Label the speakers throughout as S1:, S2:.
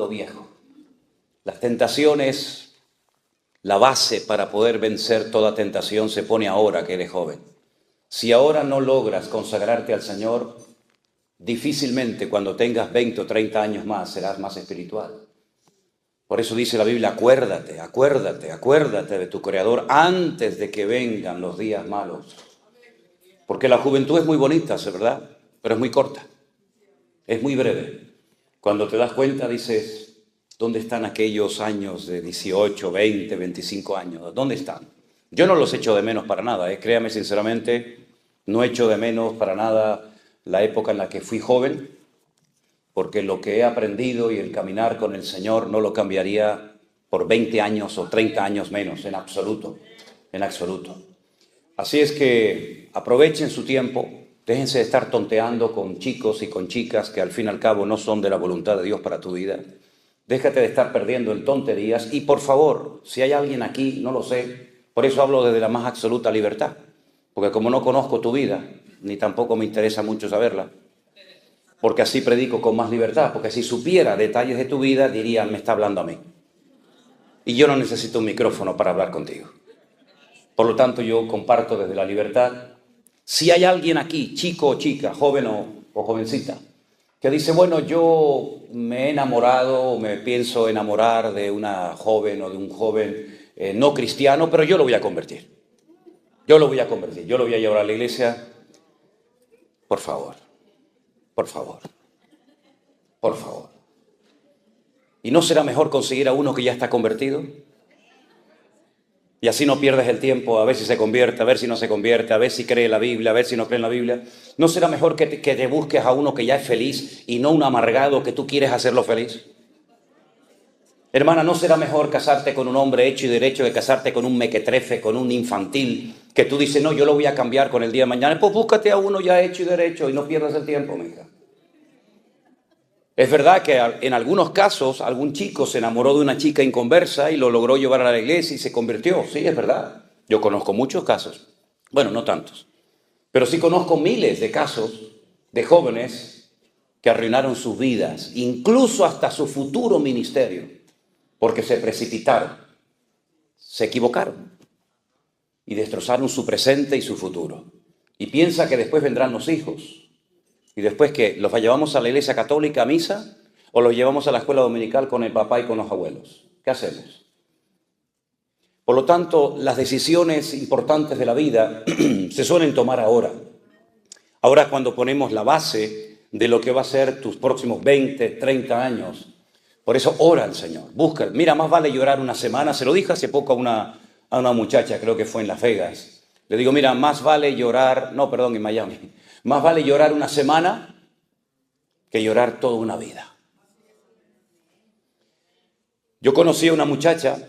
S1: lo viejo. Las tentaciones, la base para poder vencer toda tentación se pone ahora que eres joven. Si ahora no logras consagrarte al Señor, difícilmente cuando tengas 20 o 30 años más serás más espiritual. Por eso dice la Biblia, acuérdate, acuérdate, acuérdate de tu Creador antes de que vengan los días malos. Porque la juventud es muy bonita, ¿es verdad? Pero es muy corta, es muy breve. Cuando te das cuenta dices, ¿dónde están aquellos años de 18, 20, 25 años? ¿Dónde están? Yo no los echo de menos para nada, créame sinceramente, no echo de menos para nada la época en la que fui joven, porque lo que he aprendido y el caminar con el Señor no lo cambiaría por 20 años o 30 años menos, en absoluto, en absoluto. Así es que aprovechen su tiempo, déjense de estar tonteando con chicos y con chicas que al fin y al cabo no son de la voluntad de Dios para tu vida. Déjate de estar perdiendo en tonterías y por favor, si hay alguien aquí, no lo sé, por eso hablo desde la más absoluta libertad, porque como no conozco tu vida, ni tampoco me interesa mucho saberla, porque así predico con más libertad, porque si supiera detalles de tu vida, diría, me está hablando a mí. Y yo no necesito un micrófono para hablar contigo. Por lo tanto, yo comparto desde la libertad. Si hay alguien aquí, chico o chica, joven o jovencita, que dice, bueno, yo me he enamorado o me pienso enamorar de una joven o de un joven no cristiano, pero yo lo voy a convertir. Yo lo voy a convertir, yo lo voy a llevar a la iglesia. Por favor, por favor, por favor. ¿Y no será mejor conseguir a uno que ya está convertido? Y así no pierdes el tiempo a ver si se convierte, a ver si no se convierte, a ver si cree la Biblia, a ver si no cree en la Biblia. ¿No será mejor que te busques a uno que ya es feliz y no un amargado que tú quieres hacerlo feliz? Hermana, ¿no será mejor casarte con un hombre hecho y derecho que casarte con un mequetrefe, con un infantil, que tú dices, no, yo lo voy a cambiar con el día de mañana? Pues búscate a uno ya hecho y derecho y no pierdas el tiempo, mija. Es verdad que en algunos casos algún chico se enamoró de una chica inconversa y lo logró llevar a la iglesia y se convirtió. Sí, es verdad. Yo conozco muchos casos. Bueno, no tantos. Pero sí conozco miles de casos de jóvenes que arruinaron sus vidas, incluso hasta su futuro ministerio, porque se precipitaron, se equivocaron y destrozaron su presente y su futuro. Y piensa que después vendrán los hijos. ¿Y después qué? ¿Los llevamos a la iglesia católica a misa o los llevamos a la escuela dominical con el papá y con los abuelos? ¿Qué hacemos? Por lo tanto, las decisiones importantes de la vida se suelen tomar ahora. Ahora cuando ponemos la base de lo que va a ser tus próximos 20, 30 años. Por eso ora al Señor, busca. Mira, más vale llorar una semana. Se lo dije hace poco a una muchacha, creo que fue en Las Vegas. Le digo, mira, más vale llorar, en Miami. Más vale llorar una semana que llorar toda una vida. Yo conocí a una muchacha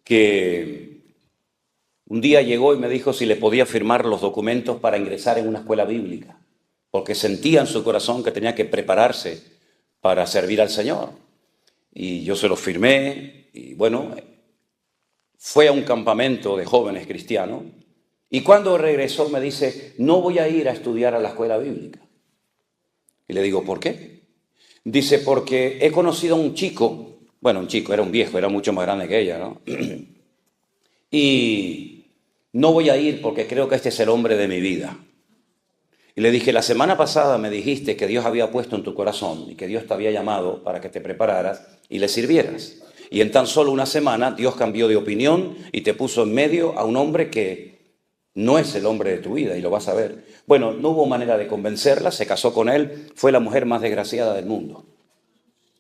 S1: que un día llegó y me dijo si le podía firmar los documentos para ingresar en una escuela bíblica, porque sentía en su corazón que tenía que prepararse para servir al Señor. Y yo se los firmé y bueno, fue a un campamento de jóvenes cristianos. Y cuando regresó me dice, no voy a ir a estudiar a la escuela bíblica. Y le digo, ¿por qué? Dice, porque he conocido a un chico, era un viejo, era mucho más grande que ella, ¿no? Y no voy a ir porque creo que este es el hombre de mi vida. Y le dije, la semana pasada me dijiste que Dios había puesto en tu corazón y que Dios te había llamado para que te prepararas y le sirvieras. Y en tan solo una semana Dios cambió de opinión y te puso en medio a un hombre que no es el hombre de tu vida y lo vas a ver. Bueno, no hubo manera de convencerla, se casó con él, fue la mujer más desgraciada del mundo.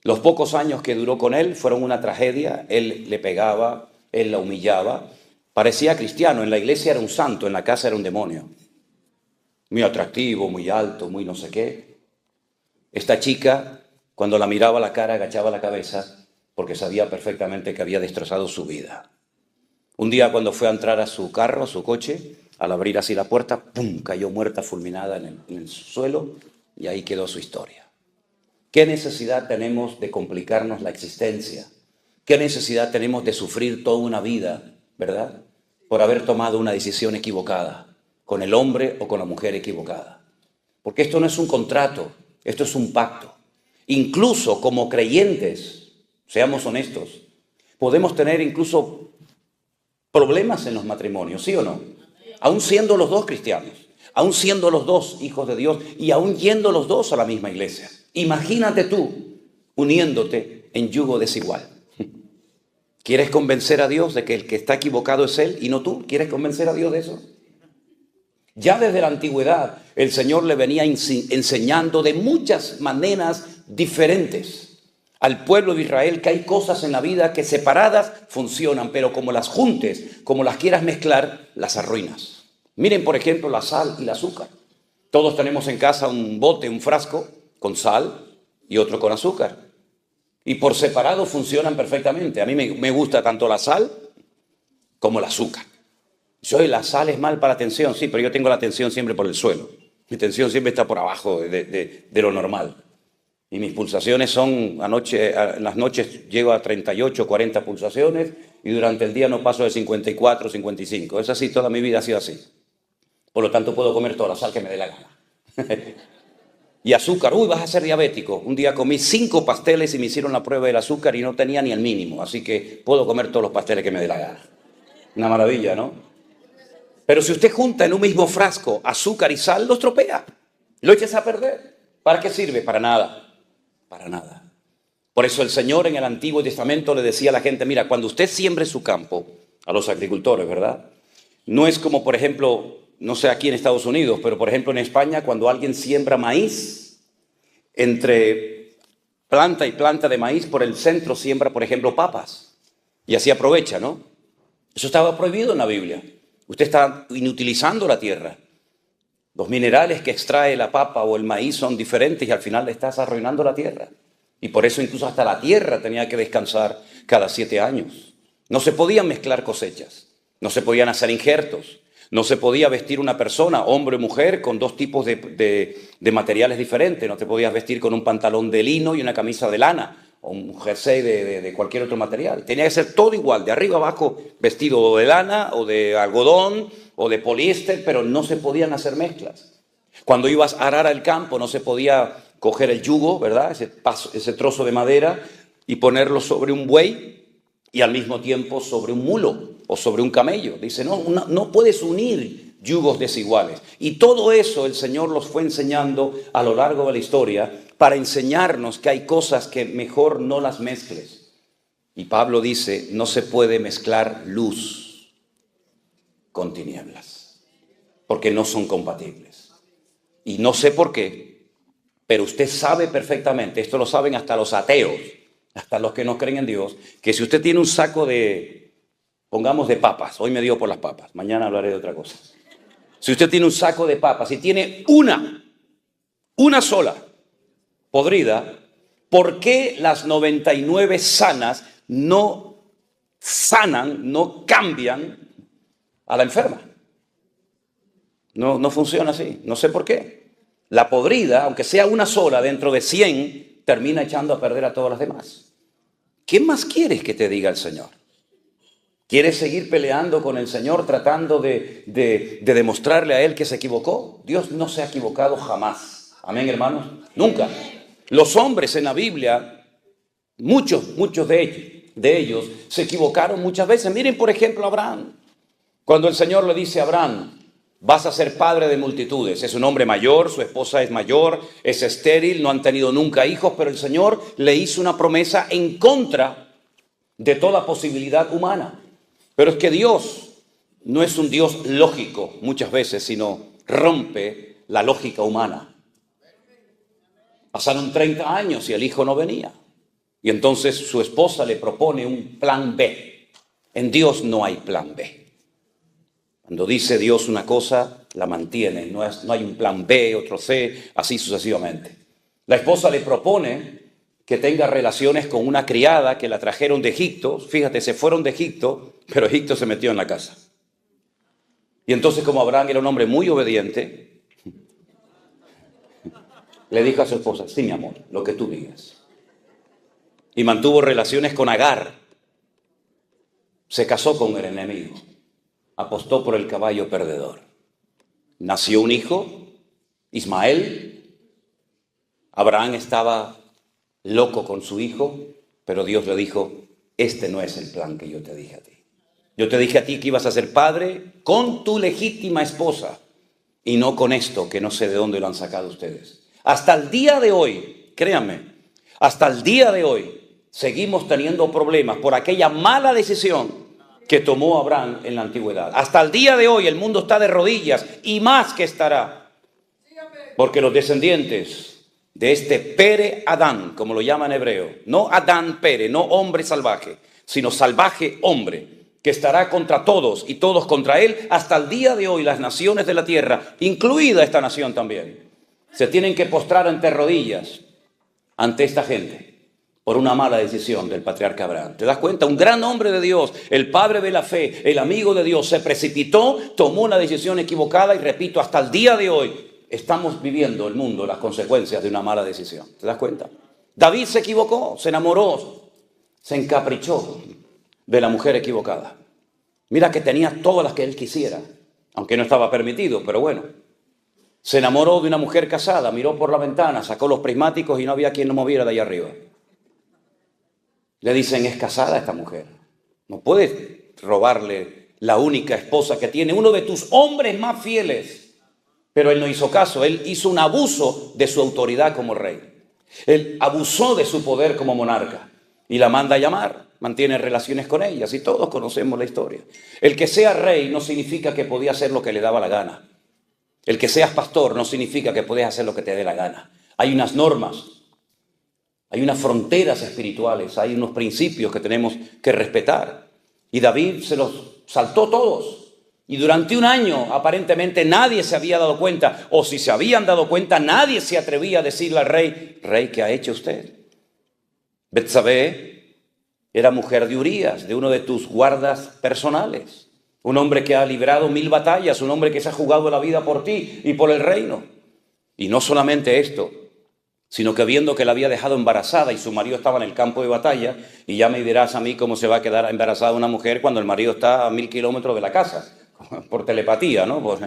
S1: Los pocos años que duró con él fueron una tragedia, él le pegaba, él la humillaba, parecía cristiano, en la iglesia era un santo, en la casa era un demonio. Muy atractivo, muy alto, muy no sé qué. Esta chica, cuando la miraba a la cara, agachaba la cabeza porque sabía perfectamente que había destrozado su vida. Un día cuando fue a entrar a su carro, a su coche, al abrir así la puerta, ¡pum!, cayó muerta fulminada en el suelo y ahí quedó su historia. ¿Qué necesidad tenemos de complicarnos la existencia? ¿Qué necesidad tenemos de sufrir toda una vida, verdad? Por haber tomado una decisión equivocada, con el hombre o con la mujer equivocada. Porque esto no es un contrato, esto es un pacto. incluso como creyentes, seamos honestos, podemos tener incluso problemas en los matrimonios, ¿sí o no? Aún siendo los dos cristianos, aún siendo los dos hijos de Dios y aún yendo los dos a la misma iglesia. Imagínate tú uniéndote en yugo desigual. ¿Quieres convencer a Dios de que el que está equivocado es Él y no tú? ¿Quieres convencer a Dios de eso? Ya desde la antigüedad el Señor le venía enseñando de muchas maneras diferentes al pueblo de Israel que hay cosas en la vida que separadas funcionan, pero como las juntes, como las quieras mezclar, las arruinas. Miren, por ejemplo, la sal y el azúcar. Todos tenemos en casa un bote, un frasco con sal y otro con azúcar. Y por separado funcionan perfectamente. A mí me gusta tanto la sal como el azúcar. La sal es mal para la tensión, sí, pero yo tengo la tensión siempre por el suelo. Mi tensión siempre está por abajo de lo normal. Y mis pulsaciones son, en las noches llego a 38, 40 pulsaciones y durante el día no paso de 54, 55. Es así, toda mi vida ha sido así. Por lo tanto, puedo comer toda la sal que me dé la gana. Y azúcar, vas a ser diabético. Un día comí 5 pasteles y me hicieron la prueba del azúcar y no tenía ni el mínimo. Así que puedo comer todos los pasteles que me dé la gana. Una maravilla, ¿no? Pero si usted junta en un mismo frasco azúcar y sal, lo estropea. Lo echas a perder. ¿Para qué sirve? Para nada. Para nada. Por eso el Señor en el Antiguo Testamento le decía a la gente, mira, cuando usted siembre su campo, a los agricultores, ¿verdad? No es como, por ejemplo, no sé aquí en Estados Unidos, pero por ejemplo en España, cuando alguien siembra maíz, entre planta y planta de maíz, por el centro siembra, por ejemplo, papas. Y así aprovecha, ¿no? Eso estaba prohibido en la Biblia. Usted está inutilizando la tierra. Los minerales que extrae la papa o el maíz son diferentes y al final le estás arruinando la tierra. Y por eso incluso hasta la tierra tenía que descansar cada 7 años. No se podían mezclar cosechas, no se podían hacer injertos, no se podía vestir una persona, hombre o mujer, con 2 tipos de materiales diferentes. No te podías vestir con un pantalón de lino y una camisa de lana o un jersey de cualquier otro material. Tenía que ser todo igual, de arriba abajo, vestido de lana o de algodón o de poliéster, pero no se podían hacer mezclas. Cuando ibas a arar el campo no se podía coger el yugo, ¿verdad? Ese trozo de madera y ponerlo sobre un buey y al mismo tiempo sobre un mulo o sobre un camello. Dice, no puedes unir yugos desiguales. Y todo eso el Señor los fue enseñando a lo largo de la historia para enseñarnos que hay cosas que mejor no las mezcles. Y Pablo dice, no se puede mezclar luz con tinieblas, porque no son compatibles. Y no sé por qué, pero usted sabe perfectamente, esto lo saben hasta los ateos, hasta los que no creen en Dios, que si usted tiene un saco de, pongamos de papas, hoy me dio por las papas, mañana hablaré de otra cosa. Si usted tiene un saco de papas y tiene una sola podrida, ¿por qué las 99 sanas no sanan, no cambian a la enferma? No funciona así, no sé por qué. La podrida, aunque sea una sola dentro de 100, termina echando a perder a todas las demás. ¿Qué más quieres que te diga el Señor? ¿Quieres seguir peleando con el Señor tratando de demostrarle a Él que se equivocó? Dios no se ha equivocado jamás. Amén, hermanos. Nunca. Los hombres en la Biblia, muchos de ellos se equivocaron muchas veces. Miren, por ejemplo, a Abraham. Cuando el Señor le dice a Abraham, vas a ser padre de multitudes. Es un hombre mayor, su esposa es mayor, es estéril, no han tenido nunca hijos, pero el Señor le hizo una promesa en contra de toda posibilidad humana. Pero es que Dios no es un Dios lógico muchas veces, sino rompe la lógica humana. Pasaron 30 años y el hijo no venía. Y entonces su esposa le propone un plan B. En Dios no hay plan B. Cuando dice Dios una cosa, la mantiene. No hay un plan B, otro C, así sucesivamente. La esposa le propone que tenga relaciones con una criada que la trajeron de Egipto. Fíjate, se fueron de Egipto, pero Egipto se metió en la casa. Y entonces, como Abraham era un hombre muy obediente, le dijo a su esposa, sí, mi amor, lo que tú digas. Y mantuvo relaciones con Agar. Se casó con el enemigo. Apostó por el caballo perdedor. Nació un hijo, Ismael. Abraham estaba loco con su hijo, pero Dios le dijo, este no es el plan que yo te dije a ti. Yo te dije a ti que ibas a ser padre con tu legítima esposa y no con esto que no sé de dónde lo han sacado ustedes. Hasta el día de hoy, créanme, hasta el día de hoy seguimos teniendo problemas por aquella mala decisión que tomó Abraham en la antigüedad. Hasta el día de hoy el mundo está de rodillas y más que estará. Porque los descendientes de este Pere Adán, como lo llaman en hebreo, no Adán Pere, no hombre salvaje, sino salvaje hombre, que estará contra todos y todos contra él, hasta el día de hoy las naciones de la tierra, incluida esta nación también, se tienen que postrar ante rodillas ante esta gente por una mala decisión del patriarca Abraham. ¿Te das cuenta? Un gran hombre de Dios, el padre de la fe, el amigo de Dios, se precipitó, tomó una decisión equivocada y repito, hasta el día de hoy estamos viviendo el mundo las consecuencias de una mala decisión. ¿Te das cuenta? David se equivocó, se enamoró, se encaprichó de la mujer equivocada. Mira que tenía todas las que él quisiera, aunque no estaba permitido, pero bueno. Se enamoró de una mujer casada, miró por la ventana, sacó los prismáticos y no había quien lo moviera de ahí arriba. Le dicen, es casada esta mujer. No puedes robarle la única esposa que tiene, uno de tus hombres más fieles. Pero él no hizo caso, él hizo un abuso de su autoridad como rey. Él abusó de su poder como monarca y la manda a llamar, mantiene relaciones con ellas y todos conocemos la historia. El que sea rey no significa que podía hacer lo que le daba la gana. El que seas pastor no significa que puedes hacer lo que te dé la gana. Hay unas normas, hay unas fronteras espirituales, hay unos principios que tenemos que respetar. Y David se los saltó todos. Y durante un año aparentemente nadie se había dado cuenta, o si se habían dado cuenta, nadie se atrevía a decirle al rey, rey, ¿qué ha hecho usted? Betsabé era mujer de Urías, de uno de tus guardas personales. Un hombre que ha librado 1000 batallas, un hombre que se ha jugado la vida por ti y por el reino. Y no solamente esto, sino que viendo que la había dejado embarazada y su marido estaba en el campo de batalla, y ya me dirás a mí cómo se va a quedar embarazada una mujer cuando el marido está a 1000 kilómetros de la casa, por telepatía, ¿no? Pues,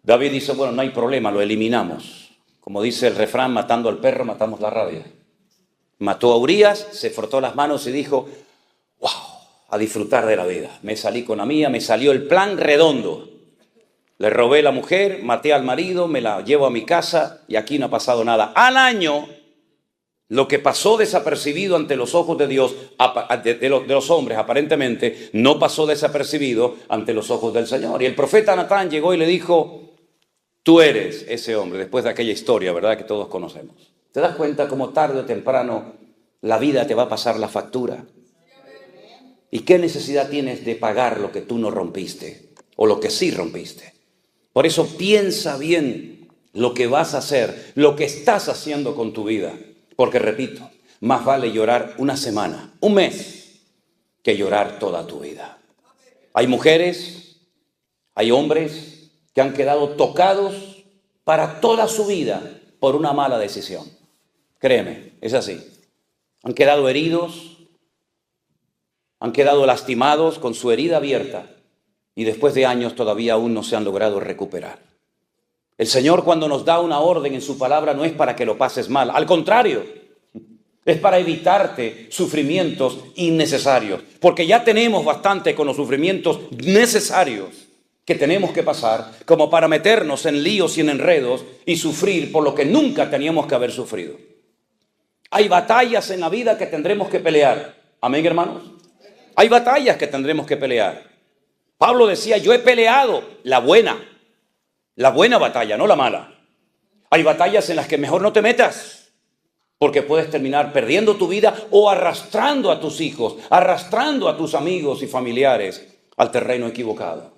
S1: David dice, bueno, no hay problema, lo eliminamos. Como dice el refrán, matando al perro, matamos la rabia. Mató a Urías, se frotó las manos y dijo, wow, a disfrutar de la vida. Me salí con la mía, me salió el plan redondo. Le robé la mujer, maté al marido, me la llevo a mi casa y aquí no ha pasado nada. Al año, lo que pasó desapercibido ante los ojos de Dios, de los hombres aparentemente, no pasó desapercibido ante los ojos del Señor. Y el profeta Natán llegó y le dijo, tú eres ese hombre, después de aquella historia, ¿verdad?, que todos conocemos. ¿Te das cuenta cómo tarde o temprano la vida te va a pasar la factura? ¿Y qué necesidad tienes de pagar lo que tú no rompiste o lo que sí rompiste? Por eso piensa bien lo que vas a hacer, lo que estás haciendo con tu vida. Porque repito, más vale llorar una semana, un mes, que llorar toda tu vida. Hay mujeres, hay hombres que han quedado tocados para toda su vida por una mala decisión. Créeme, es así. Han quedado heridos, han quedado lastimados con su herida abierta y después de años todavía aún no se han logrado recuperar. El Señor, cuando nos da una orden en su palabra, no es para que lo pases mal, al contrario, es para evitarte sufrimientos innecesarios, porque ya tenemos bastante con los sufrimientos necesarios que tenemos que pasar como para meternos en líos y en enredos y sufrir por lo que nunca teníamos que haber sufrido. Hay batallas en la vida que tendremos que pelear. Amén, hermanos. Hay batallas que tendremos que pelear. Pablo decía, yo he peleado la buena batalla, no la mala. Hay batallas en las que mejor no te metas, porque puedes terminar perdiendo tu vida o arrastrando a tus hijos, arrastrando a tus amigos y familiares al terreno equivocado.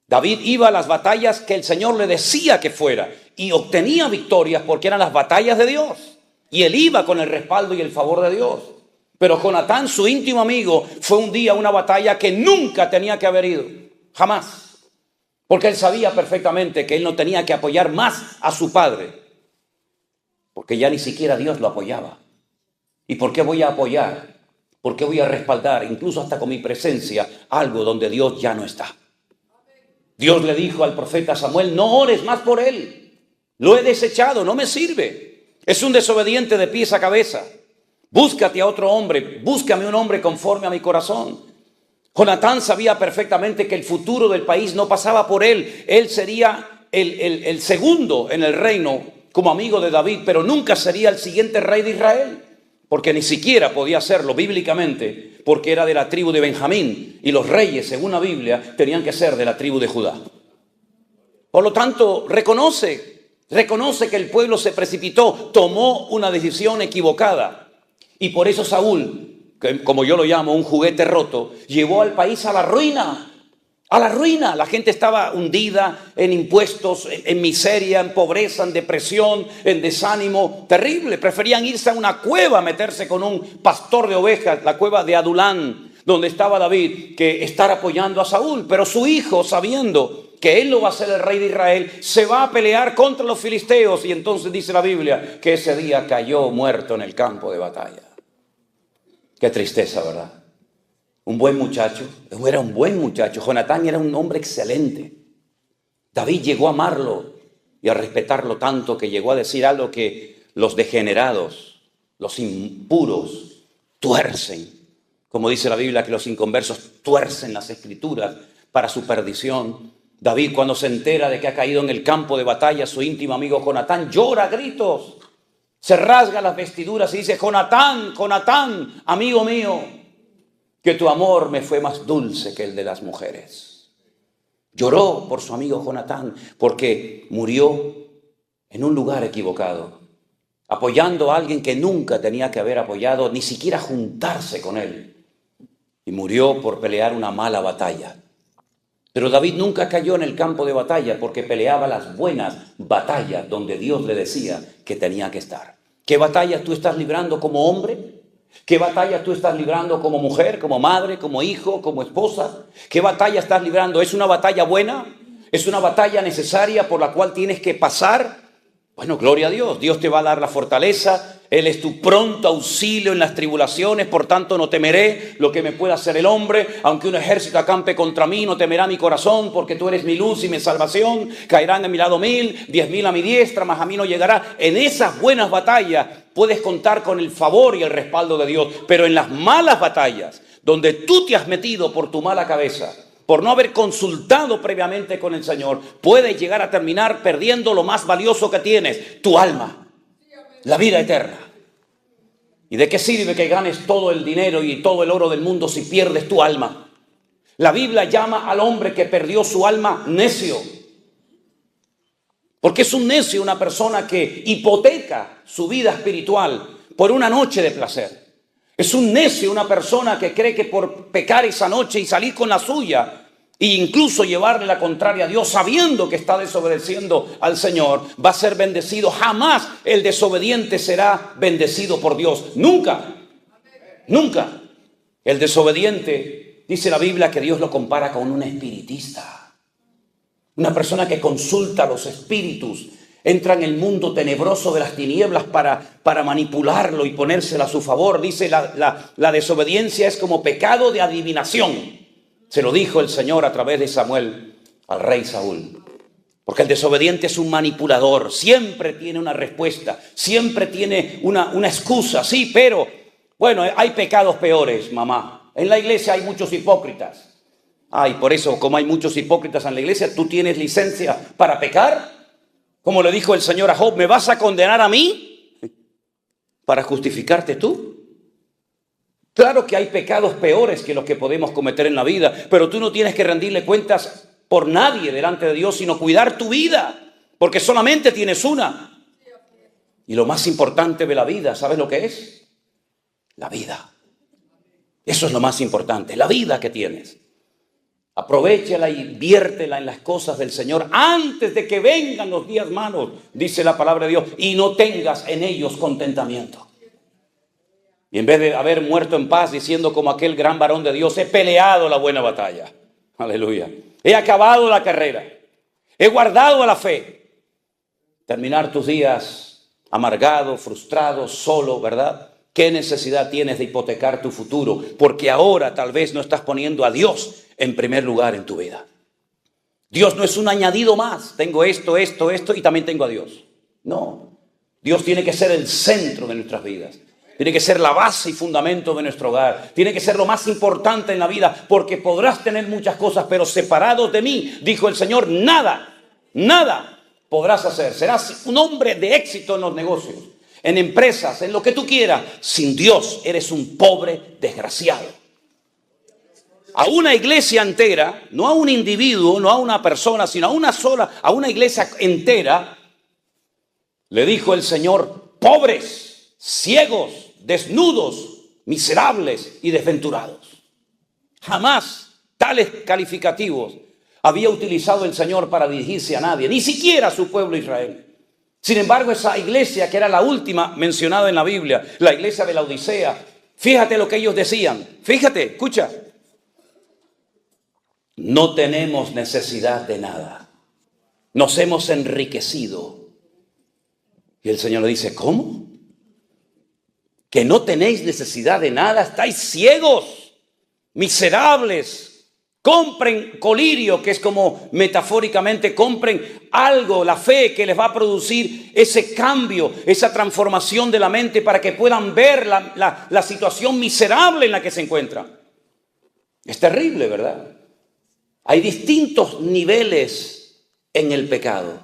S1: David iba a las batallas que el Señor le decía que fuera y obtenía victorias porque eran las batallas de Dios. Y él iba con el respaldo y el favor de Dios. Pero Jonatán, su íntimo amigo, fue un día una batalla que nunca tenía que haber ido. Jamás. Porque él sabía perfectamente que él no tenía que apoyar más a su padre. Porque ya ni siquiera Dios lo apoyaba. ¿Y por qué voy a apoyar? ¿Por qué voy a respaldar, incluso hasta con mi presencia, algo donde Dios ya no está? Dios le dijo al profeta Samuel, no ores más por él. Lo he desechado, no me sirve. Es un desobediente de pies a cabeza. Búscate a otro hombre, búscame un hombre conforme a mi corazón. Jonatán sabía perfectamente que el futuro del país no pasaba por él. Él sería el segundo en el reino como amigo de David, pero nunca sería el siguiente rey de Israel, porque ni siquiera podía serlo bíblicamente, porque era de la tribu de Benjamín, y los reyes, según la Biblia, tenían que ser de la tribu de Judá. Por lo tanto, reconoce que el pueblo se precipitó, tomó una decisión equivocada, y por eso Saúl, que como yo lo llamo un juguete roto, llevó al país a la ruina. A la ruina. La gente estaba hundida en impuestos, en miseria, en pobreza, en depresión, en desánimo terrible. Preferían irse a una cueva a meterse con un pastor de ovejas, la cueva de Adulán, donde estaba David, que estar apoyando a Saúl. Pero su hijo, sabiendo que él no va a ser el rey de Israel, se va a pelear contra los filisteos. Y entonces dice la Biblia que ese día cayó muerto en el campo de batalla. Qué tristeza, ¿verdad? Un buen muchacho, era un buen muchacho. Jonatán era un hombre excelente. David llegó a amarlo y a respetarlo tanto que llegó a decir algo que los degenerados, los impuros, tuercen. Como dice la Biblia, que los inconversos tuercen las escrituras para su perdición. David, cuando se entera de que ha caído en el campo de batalla su íntimo amigo Jonatán, llora a gritos. Se rasga las vestiduras y dice: Jonatán, Jonatán, amigo mío, que tu amor me fue más dulce que el de las mujeres. Lloró por su amigo Jonatán porque murió en un lugar equivocado, apoyando a alguien que nunca tenía que haber apoyado, ni siquiera juntarse con él. Y murió por pelear una mala batalla. Pero David nunca cayó en el campo de batalla porque peleaba las buenas batallas donde Dios le decía que tenía que estar. ¿Qué batalla tú estás librando como hombre? ¿Qué batalla tú estás librando como mujer, como madre, como hijo, como esposa? ¿Qué batalla estás librando? ¿Es una batalla buena? ¿Es una batalla necesaria por la cual tienes que pasar? Bueno, gloria a Dios. Dios te va a dar la fortaleza. Él es tu pronto auxilio en las tribulaciones. Por tanto, no temeré lo que me pueda hacer el hombre. Aunque un ejército acampe contra mí, no temerá mi corazón, porque tú eres mi luz y mi salvación. Caerán a mi lado 1000, 10.000 a mi diestra, mas a mí no llegará. En esas buenas batallas puedes contar con el favor y el respaldo de Dios. Pero en las malas batallas, donde tú te has metido por tu mala cabeza, por no haber consultado previamente con el Señor, puedes llegar a terminar perdiendo lo más valioso que tienes, tu alma, la vida eterna. ¿Y de qué sirve que ganes todo el dinero y todo el oro del mundo si pierdes tu alma? La Biblia llama al hombre que perdió su alma necio. Porque es un necio una persona que hipoteca su vida espiritual por una noche de placer. Es un necio una persona que cree que por pecar esa noche y salir con la suya e incluso llevarle la contraria a Dios sabiendo que está desobedeciendo al Señor, va a ser bendecido. Jamás el desobediente será bendecido por Dios. Nunca, nunca. El desobediente, dice la Biblia, que Dios lo compara con un espiritista. Una persona que consulta los espíritus, entra en el mundo tenebroso de las tinieblas para manipularlo y ponérsela a su favor. Dice la desobediencia es como pecado de adivinación. Se lo dijo el Señor a través de Samuel al rey Saúl. Porque el desobediente es un manipulador. Siempre tiene una respuesta. Siempre tiene una excusa. Sí, pero bueno, hay pecados peores, mamá. En la iglesia hay muchos hipócritas. Ay, por eso, como hay muchos hipócritas en la iglesia, ¿tú tienes licencia para pecar? Como le dijo el Señor a Job, ¿me vas a condenar a mí para justificarte tú? Claro que hay pecados peores que los que podemos cometer en la vida, pero tú no tienes que rendirle cuentas por nadie delante de Dios, sino cuidar tu vida, porque solamente tienes una. Y lo más importante de la vida, ¿sabes lo que es? La vida. Eso es lo más importante, la vida que tienes. Aprovéchala y inviértela en las cosas del Señor antes de que vengan los días malos, dice la palabra de Dios, y no tengas en ellos contentamiento. Y en vez de haber muerto en paz diciendo como aquel gran varón de Dios, he peleado la buena batalla. Aleluya. He acabado la carrera. He guardado la fe. Terminar tus días amargado, frustrado, solo, ¿verdad? ¿Qué necesidad tienes de hipotecar tu futuro? Porque ahora tal vez no estás poniendo a Dios en primer lugar en tu vida. Dios no es un añadido más. Tengo esto y también tengo a Dios. No. Dios tiene que ser el centro de nuestras vidas. Tiene que ser la base y fundamento de nuestro hogar. Tiene que ser lo más importante en la vida, porque podrás tener muchas cosas, pero separados de mí, dijo el Señor, nada podrás hacer. Serás un hombre de éxito en los negocios, en empresas, en lo que tú quieras. Sin Dios eres un pobre desgraciado. A una iglesia entera, no a un individuo, no a una persona, sino a una iglesia entera, le dijo el Señor, pobres, ciegos, desnudos, miserables y desventurados. Jamás tales calificativos había utilizado el Señor para dirigirse a nadie, ni siquiera a su pueblo Israel. Sin embargo, esa iglesia, que era la última mencionada en la Biblia, la iglesia de la Odisea, fíjate lo que ellos decían. Fíjate, escucha. No tenemos necesidad de nada. Nos hemos enriquecido. Y el Señor le dice, ¿cómo? ¿Que no tenéis necesidad de nada? ¿Estáis ciegos? Miserables. Compren colirio, que es como metafóricamente, compren algo, la fe que les va a producir ese cambio, esa transformación de la mente para que puedan ver la situación miserable en la que se encuentran. Es terrible, ¿verdad? Hay distintos niveles en el pecado.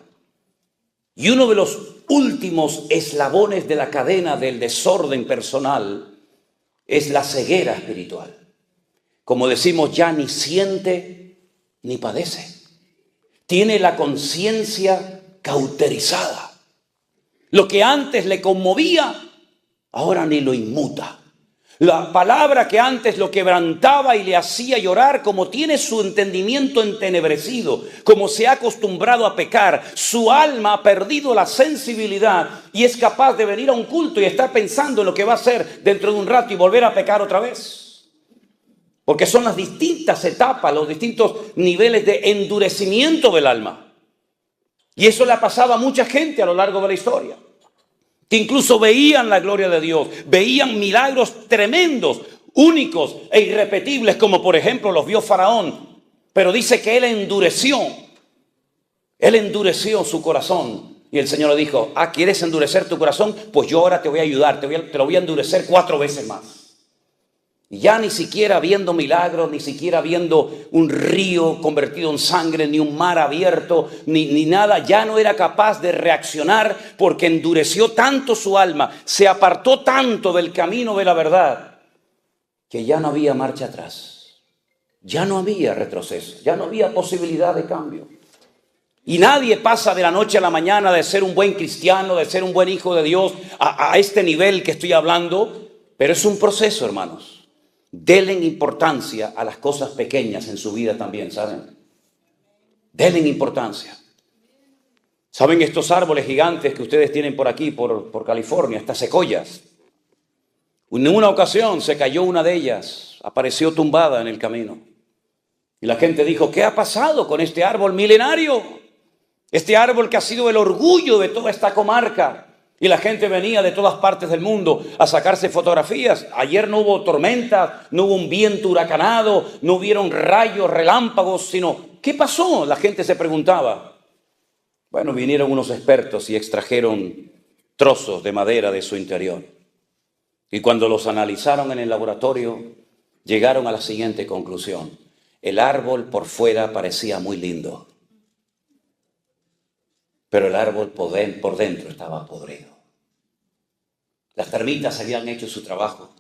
S1: Y uno de los últimos eslabones de la cadena del desorden personal es la ceguera espiritual. Como decimos, ya ni siente ni padece. Tiene la conciencia cauterizada. Lo que antes le conmovía, ahora ni lo inmuta. La palabra que antes lo quebrantaba y le hacía llorar, como tiene su entendimiento entenebrecido, como se ha acostumbrado a pecar, su alma ha perdido la sensibilidad y es capaz de venir a un culto y estar pensando en lo que va a hacer dentro de un rato y volver a pecar otra vez. Porque son las distintas etapas, los distintos niveles de endurecimiento del alma. Y eso le ha pasado a mucha gente a lo largo de la historia, que incluso veían la gloria de Dios, veían milagros tremendos, únicos e irrepetibles, como por ejemplo los vio Faraón. Pero dice que él endureció su corazón. Y el Señor le dijo, ¿quieres endurecer tu corazón? Pues yo ahora te voy a ayudar, te lo voy a endurecer 4 veces más. Y ya ni siquiera viendo milagros, ni siquiera viendo un río convertido en sangre, ni un mar abierto, ni nada, ya no era capaz de reaccionar porque endureció tanto su alma, se apartó tanto del camino de la verdad, que ya no había marcha atrás, ya no había retroceso, ya no había posibilidad de cambio. Y nadie pasa de la noche a la mañana de ser un buen cristiano, de ser un buen hijo de Dios, a este nivel que estoy hablando, pero es un proceso, hermanos. Denle importancia a las cosas pequeñas en su vida también, ¿saben? Denle importancia. ¿Saben estos árboles gigantes que ustedes tienen por aquí, por California, estas secoyas? En una ocasión se cayó una de ellas, apareció tumbada en el camino. Y la gente dijo, ¿qué ha pasado con este árbol milenario? Este árbol que ha sido el orgullo de toda esta comarca. Y la gente venía de todas partes del mundo a sacarse fotografías. Ayer no hubo tormenta, no hubo un viento huracanado, no hubieron rayos, relámpagos, sino, ¿qué pasó? La gente se preguntaba. Bueno, vinieron unos expertos y extrajeron trozos de madera de su interior. Y cuando los analizaron en el laboratorio, llegaron a la siguiente conclusión. El árbol por fuera parecía muy lindo, pero el árbol por dentro estaba podrido. Las termitas habían hecho su trabajo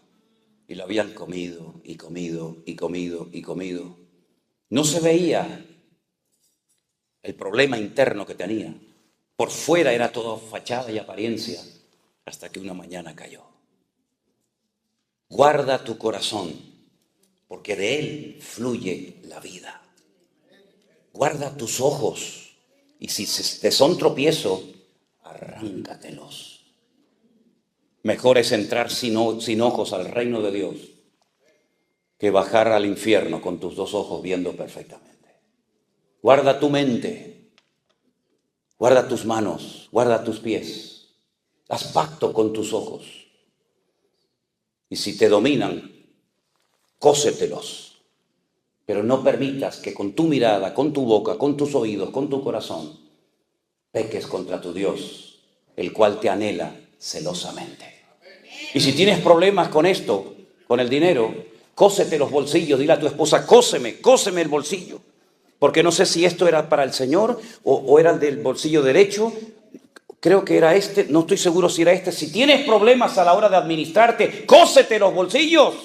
S1: y lo habían comido y comido y comido y comido. No se veía el problema interno que tenía. Por fuera era todo fachada y apariencia, hasta que una mañana cayó. Guarda tu corazón, porque de él fluye la vida. Guarda tus ojos, y si te son tropiezo, arráncatelos. Mejor es entrar sin ojos al reino de Dios que bajar al infierno con tus 2 ojos viendo perfectamente. Guarda tu mente, guarda tus manos, guarda tus pies. Haz pacto con tus ojos. Y si te dominan, cósetelos. Pero no permitas que con tu mirada, con tu boca, con tus oídos, con tu corazón, peques contra tu Dios el cual te anhela celosamente. Y si tienes problemas con esto, con el dinero, cósete los bolsillos, dile a tu esposa, cóseme el bolsillo. Porque no sé si esto era para el Señor o era el del bolsillo derecho. Creo que era este, no estoy seguro si era este. Si tienes problemas a la hora de administrarte, cósete los bolsillos.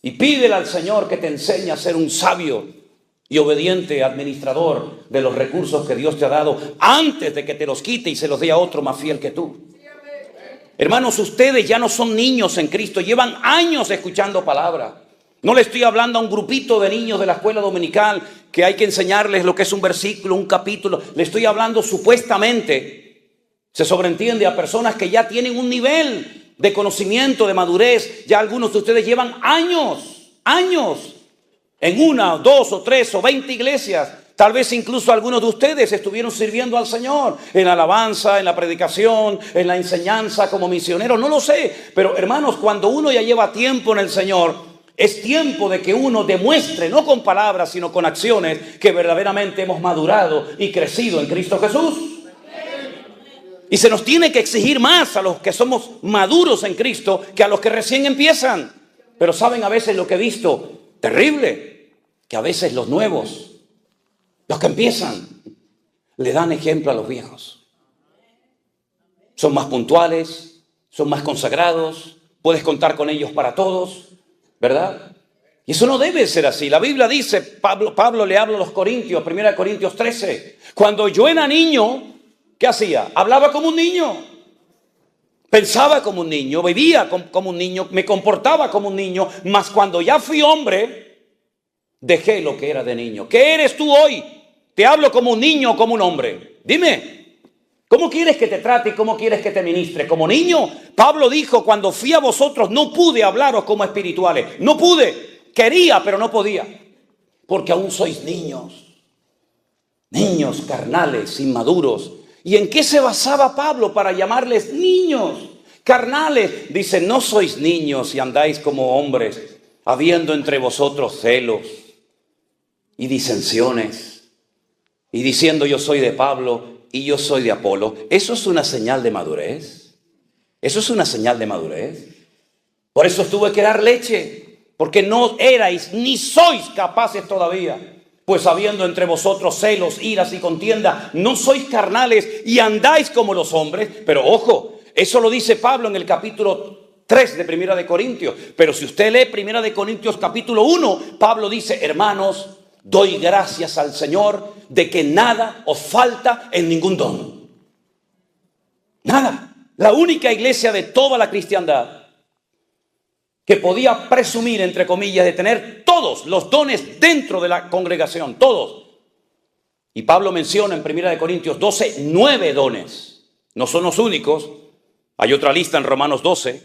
S1: Y pídele al Señor que te enseñe a ser un sabio y obediente administrador de los recursos que Dios te ha dado antes de que te los quite y se los dé a otro más fiel que tú. Hermanos, ustedes ya no son niños en Cristo, llevan años escuchando palabra. No le estoy hablando a un grupito de niños de la escuela dominical que hay que enseñarles lo que es un versículo, un capítulo. Le estoy hablando supuestamente, se sobreentiende, a personas que ya tienen un nivel de conocimiento, de madurez. Ya algunos de ustedes llevan años en 1, 2 o 3 o 20 iglesias. Tal vez incluso algunos de ustedes estuvieron sirviendo al Señor en la alabanza, en la predicación, en la enseñanza como misioneros. No lo sé, pero hermanos, cuando uno ya lleva tiempo en el Señor, es tiempo de que uno demuestre, no con palabras, sino con acciones, que verdaderamente hemos madurado y crecido en Cristo Jesús. Y se nos tiene que exigir más a los que somos maduros en Cristo que a los que recién empiezan. Pero saben a veces lo que he visto, terrible, que a veces los nuevos, los que empiezan, le dan ejemplo a los viejos. Son más puntuales, son más consagrados, puedes contar con ellos para todos, ¿verdad? Y eso no debe ser así. La Biblia dice, Pablo le habla a los Corintios, 1 Corintios 13, cuando yo era niño, ¿qué hacía? Hablaba como un niño, pensaba como un niño, vivía como un niño, me comportaba como un niño, mas cuando ya fui hombre, dejé lo que era de niño. ¿Qué eres tú hoy? ¿Te hablo como un niño o como un hombre? Dime, ¿cómo quieres que te trate y cómo quieres que te ministre? ¿Como niño? Pablo dijo, cuando fui a vosotros no pude hablaros como espirituales. No pude, quería pero no podía. Porque aún sois niños. Niños carnales, inmaduros. ¿Y en qué se basaba Pablo para llamarles niños carnales? Dice, no sois niños y andáis como hombres, habiendo entre vosotros celos y disensiones. Y diciendo yo soy de Pablo y yo soy de Apolo. ¿Eso es una señal de madurez? ¿Eso es una señal de madurez? Por eso tuve que dar leche, porque no erais ni sois capaces todavía. Pues habiendo entre vosotros celos, iras y contienda, no sois carnales y andáis como los hombres. Pero ojo, eso lo dice Pablo en el capítulo 3 de 1 de Corintios. Pero si usted lee 1 de Corintios capítulo 1, Pablo dice, hermanos, doy gracias al Señor de que nada os falta en ningún don. Nada. La única iglesia de toda la cristiandad que podía presumir, entre comillas, de tener todos los dones dentro de la congregación, todos. Y Pablo menciona en 1 Corintios 12, 9 dones. No son los únicos. Hay otra lista en Romanos 12,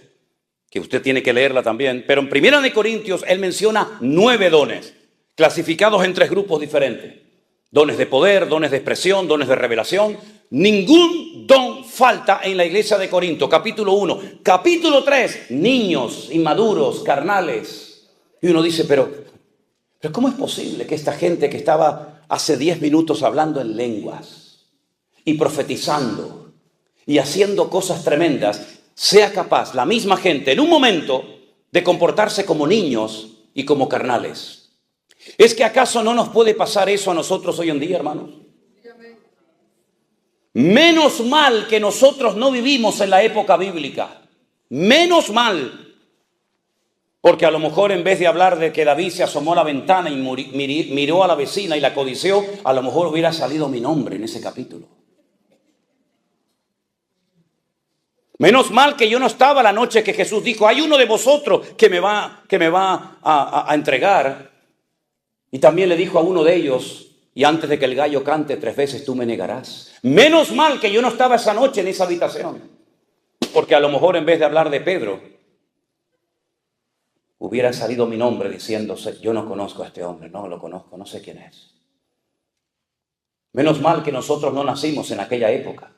S1: que usted tiene que leerla también. Pero en 1 Corintios él menciona 9 dones, clasificados en 3 grupos diferentes. Dones de poder, dones de expresión, dones de revelación. Ningún don falta en la iglesia de Corinto. Capítulo 1. Capítulo 3. Niños, inmaduros, carnales. Y uno dice, pero ¿cómo es posible que esta gente que estaba hace 10 minutos hablando en lenguas y profetizando y haciendo cosas tremendas, sea capaz, la misma gente, en un momento, de comportarse como niños y como carnales? ¿Es que acaso no nos puede pasar eso a nosotros hoy en día, hermanos? Menos mal que nosotros no vivimos en la época bíblica. Menos mal. Porque a lo mejor en vez de hablar de que David se asomó a la ventana y miró a la vecina y la codició, a lo mejor hubiera salido mi nombre en ese capítulo. Menos mal que yo no estaba la noche que Jesús dijo, hay uno de vosotros que me va a entregar. Y también le dijo a uno de ellos, y antes de que el gallo cante 3 veces tú me negarás. Menos mal que yo no estaba esa noche en esa habitación. Porque a lo mejor en vez de hablar de Pedro, hubiera salido mi nombre diciéndose, yo no conozco a este hombre, no lo conozco, no sé quién es. Menos mal que nosotros no nacimos en aquella época.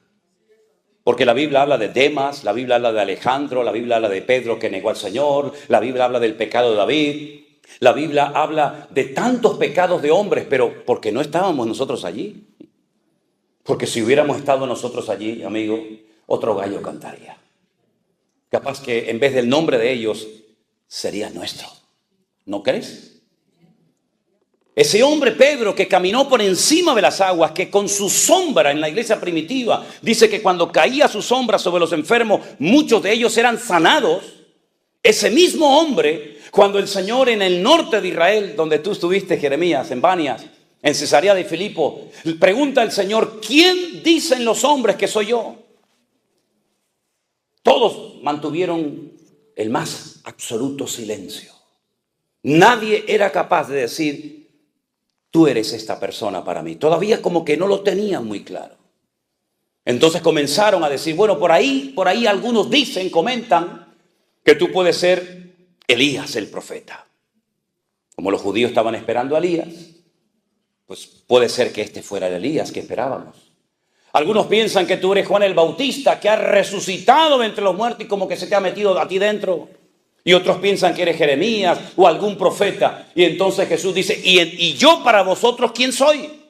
S1: Porque la Biblia habla de Demas, la Biblia habla de Alejandro, la Biblia habla de Pedro que negó al Señor, la Biblia habla del pecado de David. La Biblia habla de tantos pecados de hombres, pero ¿por qué no estábamos nosotros allí? Porque si hubiéramos estado nosotros allí, amigo, otro gallo cantaría. Capaz que en vez del nombre de ellos, sería nuestro. ¿No crees? Ese hombre Pedro que caminó por encima de las aguas, que con su sombra en la iglesia primitiva, dice que cuando caía su sombra sobre los enfermos, muchos de ellos eran sanados. Ese mismo hombre, cuando el Señor en el norte de Israel, donde tú estuviste, Jeremías, en Banias, en Cesarea de Filipo, pregunta al Señor, ¿quién dicen los hombres que soy yo? Todos mantuvieron el más absoluto silencio. Nadie era capaz de decir, tú eres esta persona para mí. Todavía como que no lo tenían muy claro. Entonces comenzaron a decir, bueno, por ahí algunos dicen, comentan, que tú puedes ser Elías el profeta. Como los judíos estaban esperando a Elías, pues puede ser que este fuera el Elías que esperábamos. Algunos piensan que tú eres Juan el Bautista, que ha resucitado de entre los muertos y como que se te ha metido a ti dentro. Y otros piensan que eres Jeremías o algún profeta. Y entonces Jesús dice, ¿y yo para vosotros quién soy?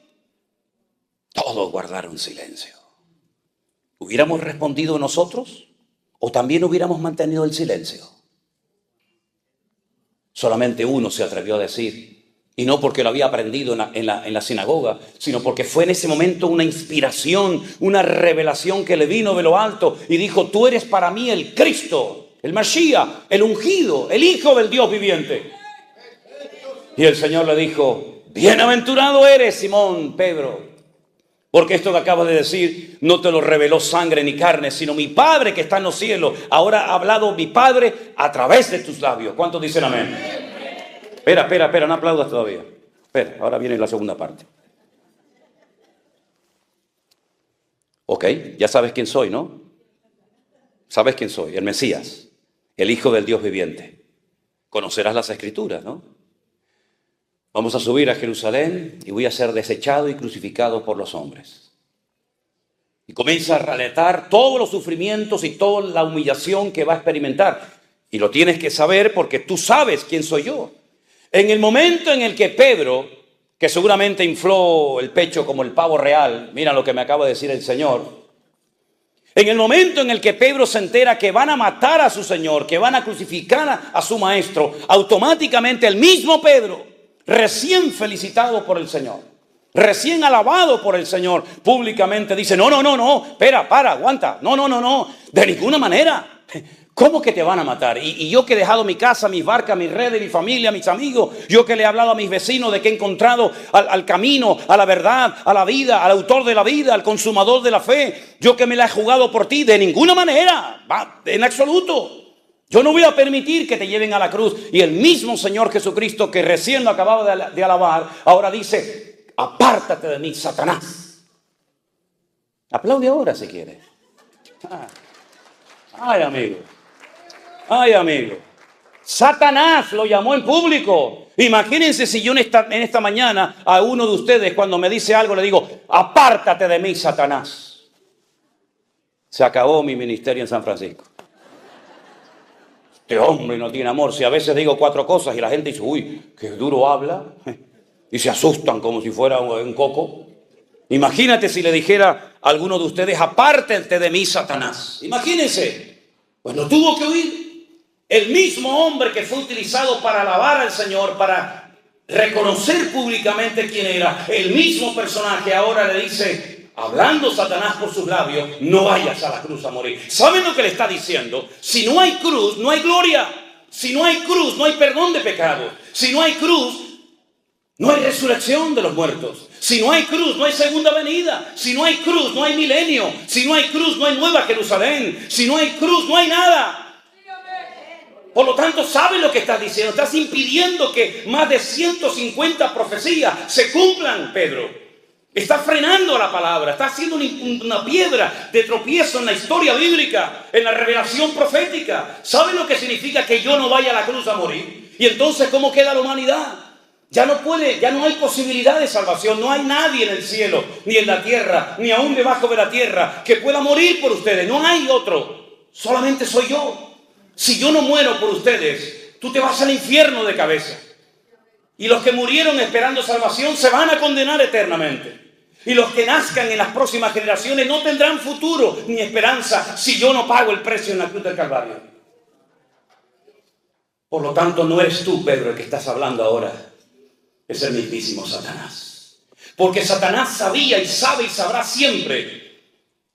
S1: Todos guardaron silencio. ¿Hubiéramos respondido nosotros o también hubiéramos mantenido el silencio? Solamente uno se atrevió a decir, y no porque lo había aprendido en la sinagoga, sino porque fue en ese momento una inspiración, una revelación que le vino de lo alto y dijo, tú eres para mí el Cristo, el Mashiach, el ungido, el Hijo del Dios viviente. Y el Señor le dijo, bienaventurado eres, Simón, Pedro, porque esto que acabas de decir no te lo reveló sangre ni carne, sino mi Padre que está en los cielos. Ahora ha hablado mi Padre a través de tus labios. ¿Cuántos dicen amén? Espera, no aplaudas todavía. Espera, ahora viene la segunda parte. Ok, ya sabes quién soy, ¿no? Sabes quién soy, el Mesías, el Hijo del Dios viviente. Conocerás las Escrituras, ¿no? Vamos a subir a Jerusalén y voy a ser desechado y crucificado por los hombres. Y comienza a relatar todos los sufrimientos y toda la humillación que va a experimentar. Y lo tienes que saber porque tú sabes quién soy yo. En el momento en el que Pedro, que seguramente infló el pecho como el pavo real, mira lo que me acaba de decir el Señor, en el momento en el que Pedro se entera que van a matar a su Señor, que van a crucificar a su Maestro, automáticamente el mismo Pedro, recién felicitado por el Señor, recién alabado por el Señor, públicamente dice, no, espera, aguanta, no, de ninguna manera. ¿Cómo que te van a matar? Y yo que he dejado mi casa, mis barcas, mis redes, mi familia, mis amigos, yo que le he hablado a mis vecinos de que he encontrado al camino, a la verdad, a la vida, al autor de la vida, al consumador de la fe, yo que me la he jugado por ti, de ninguna manera, en absoluto. Yo no voy a permitir que te lleven a la cruz. Y el mismo Señor Jesucristo que recién lo acababa de alabar, ahora dice, apártate de mí, Satanás. Aplaude ahora si quieres. Ay, amigo. Satanás lo llamó en público. Imagínense si yo en esta mañana a uno de ustedes cuando me dice algo le digo, apártate de mí, Satanás. Se acabó mi ministerio en San Francisco. Este hombre no tiene amor. Si a veces digo 4 cosas y la gente dice, uy, qué duro habla, y se asustan como si fuera un coco. Imagínate si le dijera a alguno de ustedes, apártate de mí, Satanás. Imagínense. Pues lo tuvo que oír. El mismo hombre que fue utilizado para alabar al Señor, para reconocer públicamente quién era, el mismo personaje ahora le dice, hablando Satanás por sus labios, no vayas a la cruz a morir. ¿Saben lo que le está diciendo? Si no hay cruz, no hay gloria. Si no hay cruz, no hay perdón de pecados. Si no hay cruz, no hay resurrección de los muertos. Si no hay cruz, no hay segunda venida. Si no hay cruz, no hay milenio. Si no hay cruz, no hay nueva Jerusalén. Si no hay cruz, no hay nada. Por lo tanto, ¿sabes lo que estás diciendo? Estás impidiendo que más de 150 profecías se cumplan, Pedro. Estás frenando la palabra. Estás haciendo una piedra de tropiezo en la historia bíblica, en la revelación profética. ¿Sabes lo que significa que yo no vaya a la cruz a morir? Y entonces, ¿cómo queda la humanidad? Ya no hay posibilidad de salvación. No hay nadie en el cielo, ni en la tierra, ni aún debajo de la tierra que pueda morir por ustedes. No hay otro. Solamente soy yo. Si yo no muero por ustedes, tú te vas al infierno de cabeza. Y los que murieron esperando salvación se van a condenar eternamente. Y los que nazcan en las próximas generaciones no tendrán futuro ni esperanza si yo no pago el precio en la cruz del Calvario. Por lo tanto, no eres tú, Pedro, el que estás hablando ahora. Es el mismísimo Satanás. Porque Satanás sabía y sabe y sabrá siempre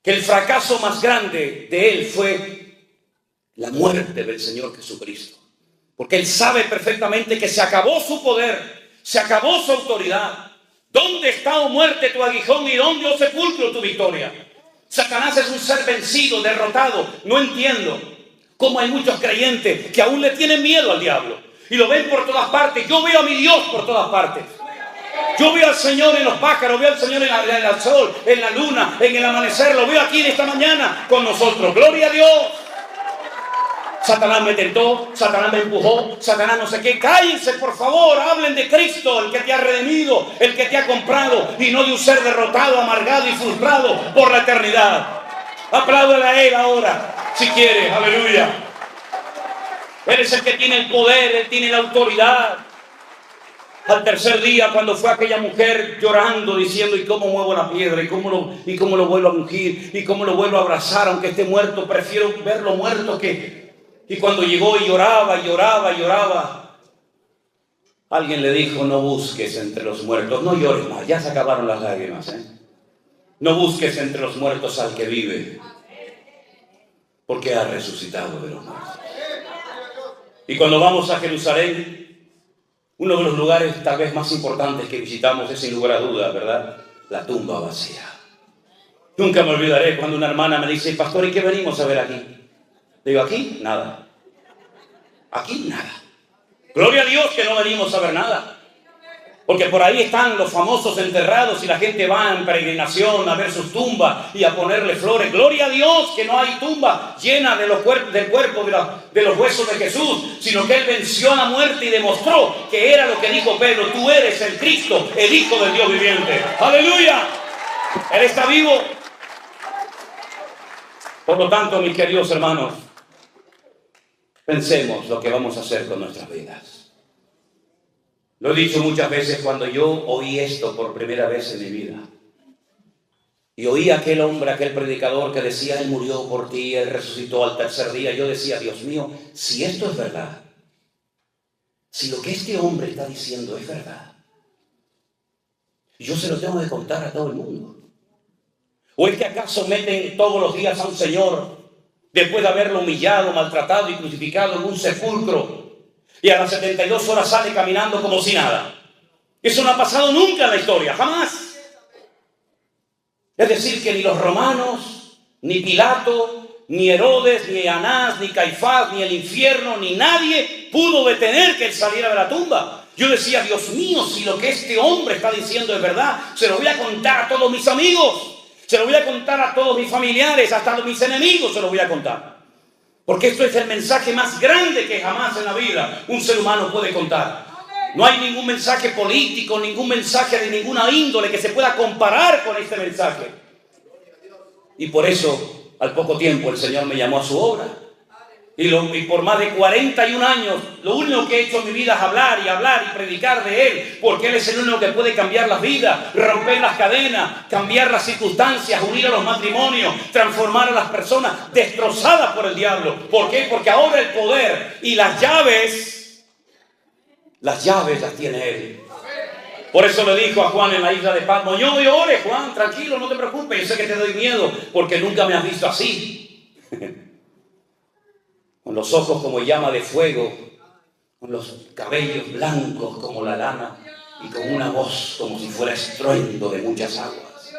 S1: que el fracaso más grande de él fue la muerte del Señor Jesucristo. Porque él sabe perfectamente que se acabó su poder, se acabó su autoridad. ¿Dónde está, oh muerte, tu aguijón, y dónde, oh sepulcro, tu victoria? Satanás es un ser vencido, derrotado. No entiendo cómo hay muchos creyentes que aún le tienen miedo al diablo y lo ven por todas partes. Yo veo a mi Dios por todas partes. Yo veo al Señor en los pájaros, veo al Señor en el sol, en la luna, en el amanecer. Lo veo aquí en esta mañana con nosotros. ¡Gloria a Dios! Satanás me tentó, Satanás me empujó, Satanás no sé qué. Cállense, por favor, hablen de Cristo, el que te ha redimido, el que te ha comprado, y no de un ser derrotado, amargado y frustrado por la eternidad. Apláudale a Él ahora, si quiere, aleluya. Él es el que tiene el poder, Él tiene la autoridad. Al tercer día, cuando fue aquella mujer llorando, diciendo, ¿y cómo muevo la piedra? ¿Y cómo lo vuelvo a ungir? ¿Y cómo lo vuelvo a abrazar? Aunque esté muerto, prefiero verlo muerto que... Y cuando llegó y lloraba, alguien le dijo, no busques entre los muertos, no llores más, ya se acabaron las lágrimas, No busques entre los muertos al que vive, porque ha resucitado de los muertos. Y cuando vamos a Jerusalén, uno de los lugares tal vez más importantes que visitamos es, sin lugar a dudas, ¿verdad?, la tumba vacía. Nunca me olvidaré cuando una hermana me dice, pastor, ¿y qué venimos a ver aquí? Digo, aquí, nada. Aquí, nada. Gloria a Dios que no venimos a ver nada. Porque por ahí están los famosos enterrados y la gente va en peregrinación a ver sus tumbas y a ponerle flores. Gloria a Dios que no hay tumba llena de del cuerpo de los huesos de Jesús, sino que Él venció a la muerte y demostró que era lo que dijo Pedro: tú eres el Cristo, el Hijo del Dios viviente. ¡Aleluya! Él está vivo. Por lo tanto, mis queridos hermanos, pensemos lo que vamos a hacer con nuestras vidas. Lo he dicho muchas veces cuando yo oí esto por primera vez en mi vida. Y oí a aquel hombre, aquel predicador que decía, Él murió por ti, Él resucitó al tercer día. Yo decía, Dios mío, si esto es verdad, si lo que este hombre está diciendo es verdad, yo se lo tengo que contar a todo el mundo. ¿O es que acaso meten todos los días a un señor, después de haberlo humillado, maltratado y crucificado, en un sepulcro, y a las 72 horas sale caminando como si nada? Eso no ha pasado nunca en la historia, jamás. Es decir, que ni los romanos, ni Pilato, ni Herodes, ni Anás, ni Caifás, ni el infierno, ni nadie pudo detener que él saliera de la tumba. Yo decía, Dios mío, si lo que este hombre está diciendo es verdad, se lo voy a contar a todos mis amigos. Se lo voy a contar a todos mis familiares, hasta a mis enemigos se lo voy a contar. Porque esto es el mensaje más grande que jamás en la vida un ser humano puede contar. No hay ningún mensaje político, ningún mensaje de ninguna índole que se pueda comparar con este mensaje. Y por eso, al poco tiempo, el Señor me llamó a su obra. Y por más de 41 años, lo único que he hecho en mi vida es hablar y predicar de Él, porque Él es el único que puede cambiar las vidas, romper las cadenas, cambiar las circunstancias, unir a los matrimonios, transformar a las personas destrozadas por el diablo. ¿Por qué? Porque ahora el poder y las llaves las tiene Él. Por eso le dijo a Juan en la isla de Patmos, yo me ore, Juan, tranquilo, no te preocupes, yo sé que te doy miedo, porque nunca me has visto así. Con los ojos como llama de fuego, con los cabellos blancos como la lana y con una voz como si fuera estruendo de muchas aguas.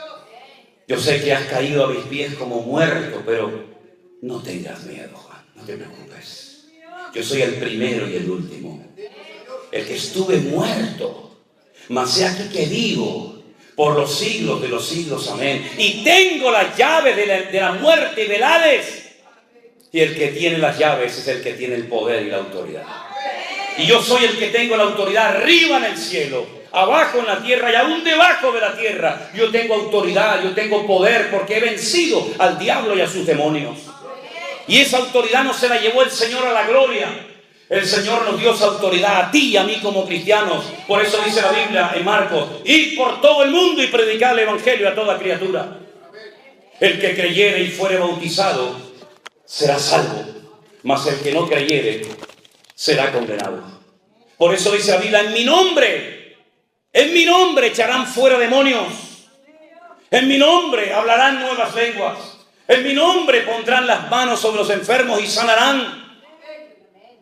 S1: Yo sé que has caído a mis pies como muerto, pero no tengas miedo, Juan, no te preocupes. Yo soy el primero y el último, el que estuve muerto, mas he aquí que vivo por los siglos de los siglos, amén. Y tengo las llaves de la muerte y del Hades. Y el que tiene las llaves es el que tiene el poder y la autoridad. Y yo soy el que tengo la autoridad arriba en el cielo, abajo en la tierra y aún debajo de la tierra. Yo tengo autoridad, yo tengo poder, porque he vencido al diablo y a sus demonios. Y esa autoridad no se la llevó el Señor a la gloria, El Señor nos dio esa autoridad a ti y a mí como cristianos. Por eso dice la Biblia en Marcos: id por todo el mundo y predicad el evangelio a toda criatura. El que creyere y fuere bautizado será salvo, mas el que no creyere será condenado. Por eso dice la Biblia: en mi nombre echarán fuera demonios, en mi nombre hablarán nuevas lenguas, en mi nombre pondrán las manos sobre los enfermos y sanarán.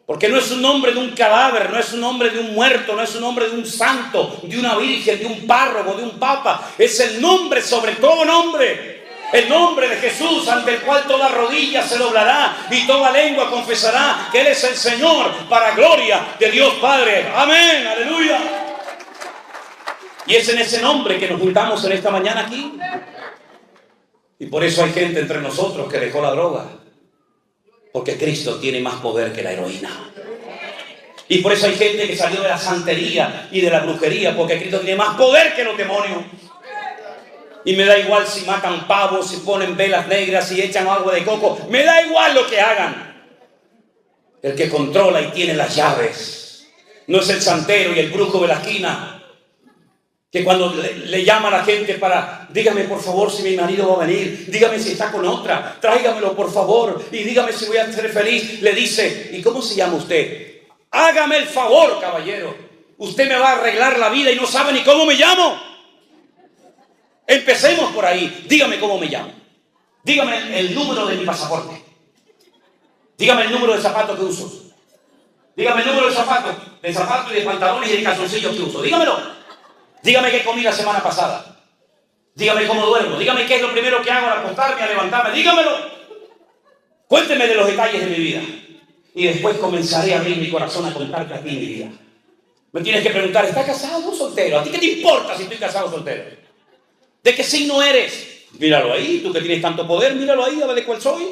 S1: Porque no es un nombre de un cadáver, no es un nombre de un muerto, no es un nombre de un santo, de una virgen, de un párroco, de un papa. Es el nombre sobre todo nombre. El nombre de Jesús, ante el cual toda rodilla se doblará y toda lengua confesará que Él es el Señor, para gloria de Dios Padre. Amén, aleluya. Y es en ese nombre que nos juntamos en esta mañana aquí. Y por eso hay gente entre nosotros que dejó la droga. Porque Cristo tiene más poder que la heroína. Y por eso hay gente que salió de la santería y de la brujería, porque Cristo tiene más poder que los demonios. Y me da igual si matan pavos, si ponen velas negras, si echan agua de coco. Me da igual lo que hagan. El que controla y tiene las llaves no es el santero y el brujo de la esquina, que cuando le llama a la gente para: dígame por favor si mi marido va a venir, dígame si está con otra, tráigamelo por favor y dígame si voy a ser feliz. Le dice: ¿y cómo se llama usted? Hágame el favor, caballero. Usted me va a arreglar la vida y no sabe ni cómo me llamo. Empecemos por ahí. Dígame cómo me llamo. Dígame el número de mi pasaporte. Dígame el número de zapatos que uso. Dígame el número de zapatos y de pantalones y de calzoncillos que uso. Dígamelo. Dígame qué comí la semana pasada. Dígame cómo duermo. Dígame qué es lo primero que hago al acostarme, al levantarme. Dígamelo. Cuénteme de los detalles de mi vida. Y después comenzaré a abrir mi corazón a contarte a ti mi vida. Me tienes que preguntar: ¿estás casado o soltero? ¿A ti qué te importa si estoy casado o soltero? ¿De qué signo eres? Míralo ahí. Tú que tienes tanto poder, míralo ahí, a ver de cuál soy.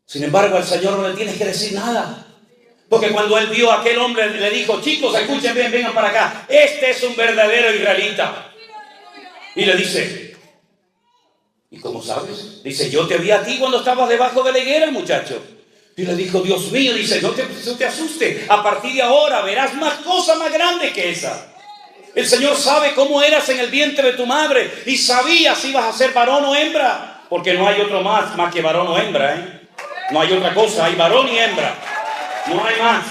S1: Sin embargo, al Señor no le tienes que decir nada. Porque cuando Él vio a aquel hombre, le dijo: chicos, escuchen bien, vengan para acá. Este es un verdadero israelita. Y le dice: ¿y cómo sabes? Dice: yo te vi a ti cuando estabas debajo de la higuera, muchacho. Y le dijo: Dios mío, dice, no te asustes. A partir de ahora verás más cosas más grandes que esa. El Señor sabe cómo eras en el vientre de tu madre y sabía si ibas a ser varón o hembra. Porque no hay otro más que varón o hembra, ¿eh? No hay otra cosa, hay varón y hembra. No hay más.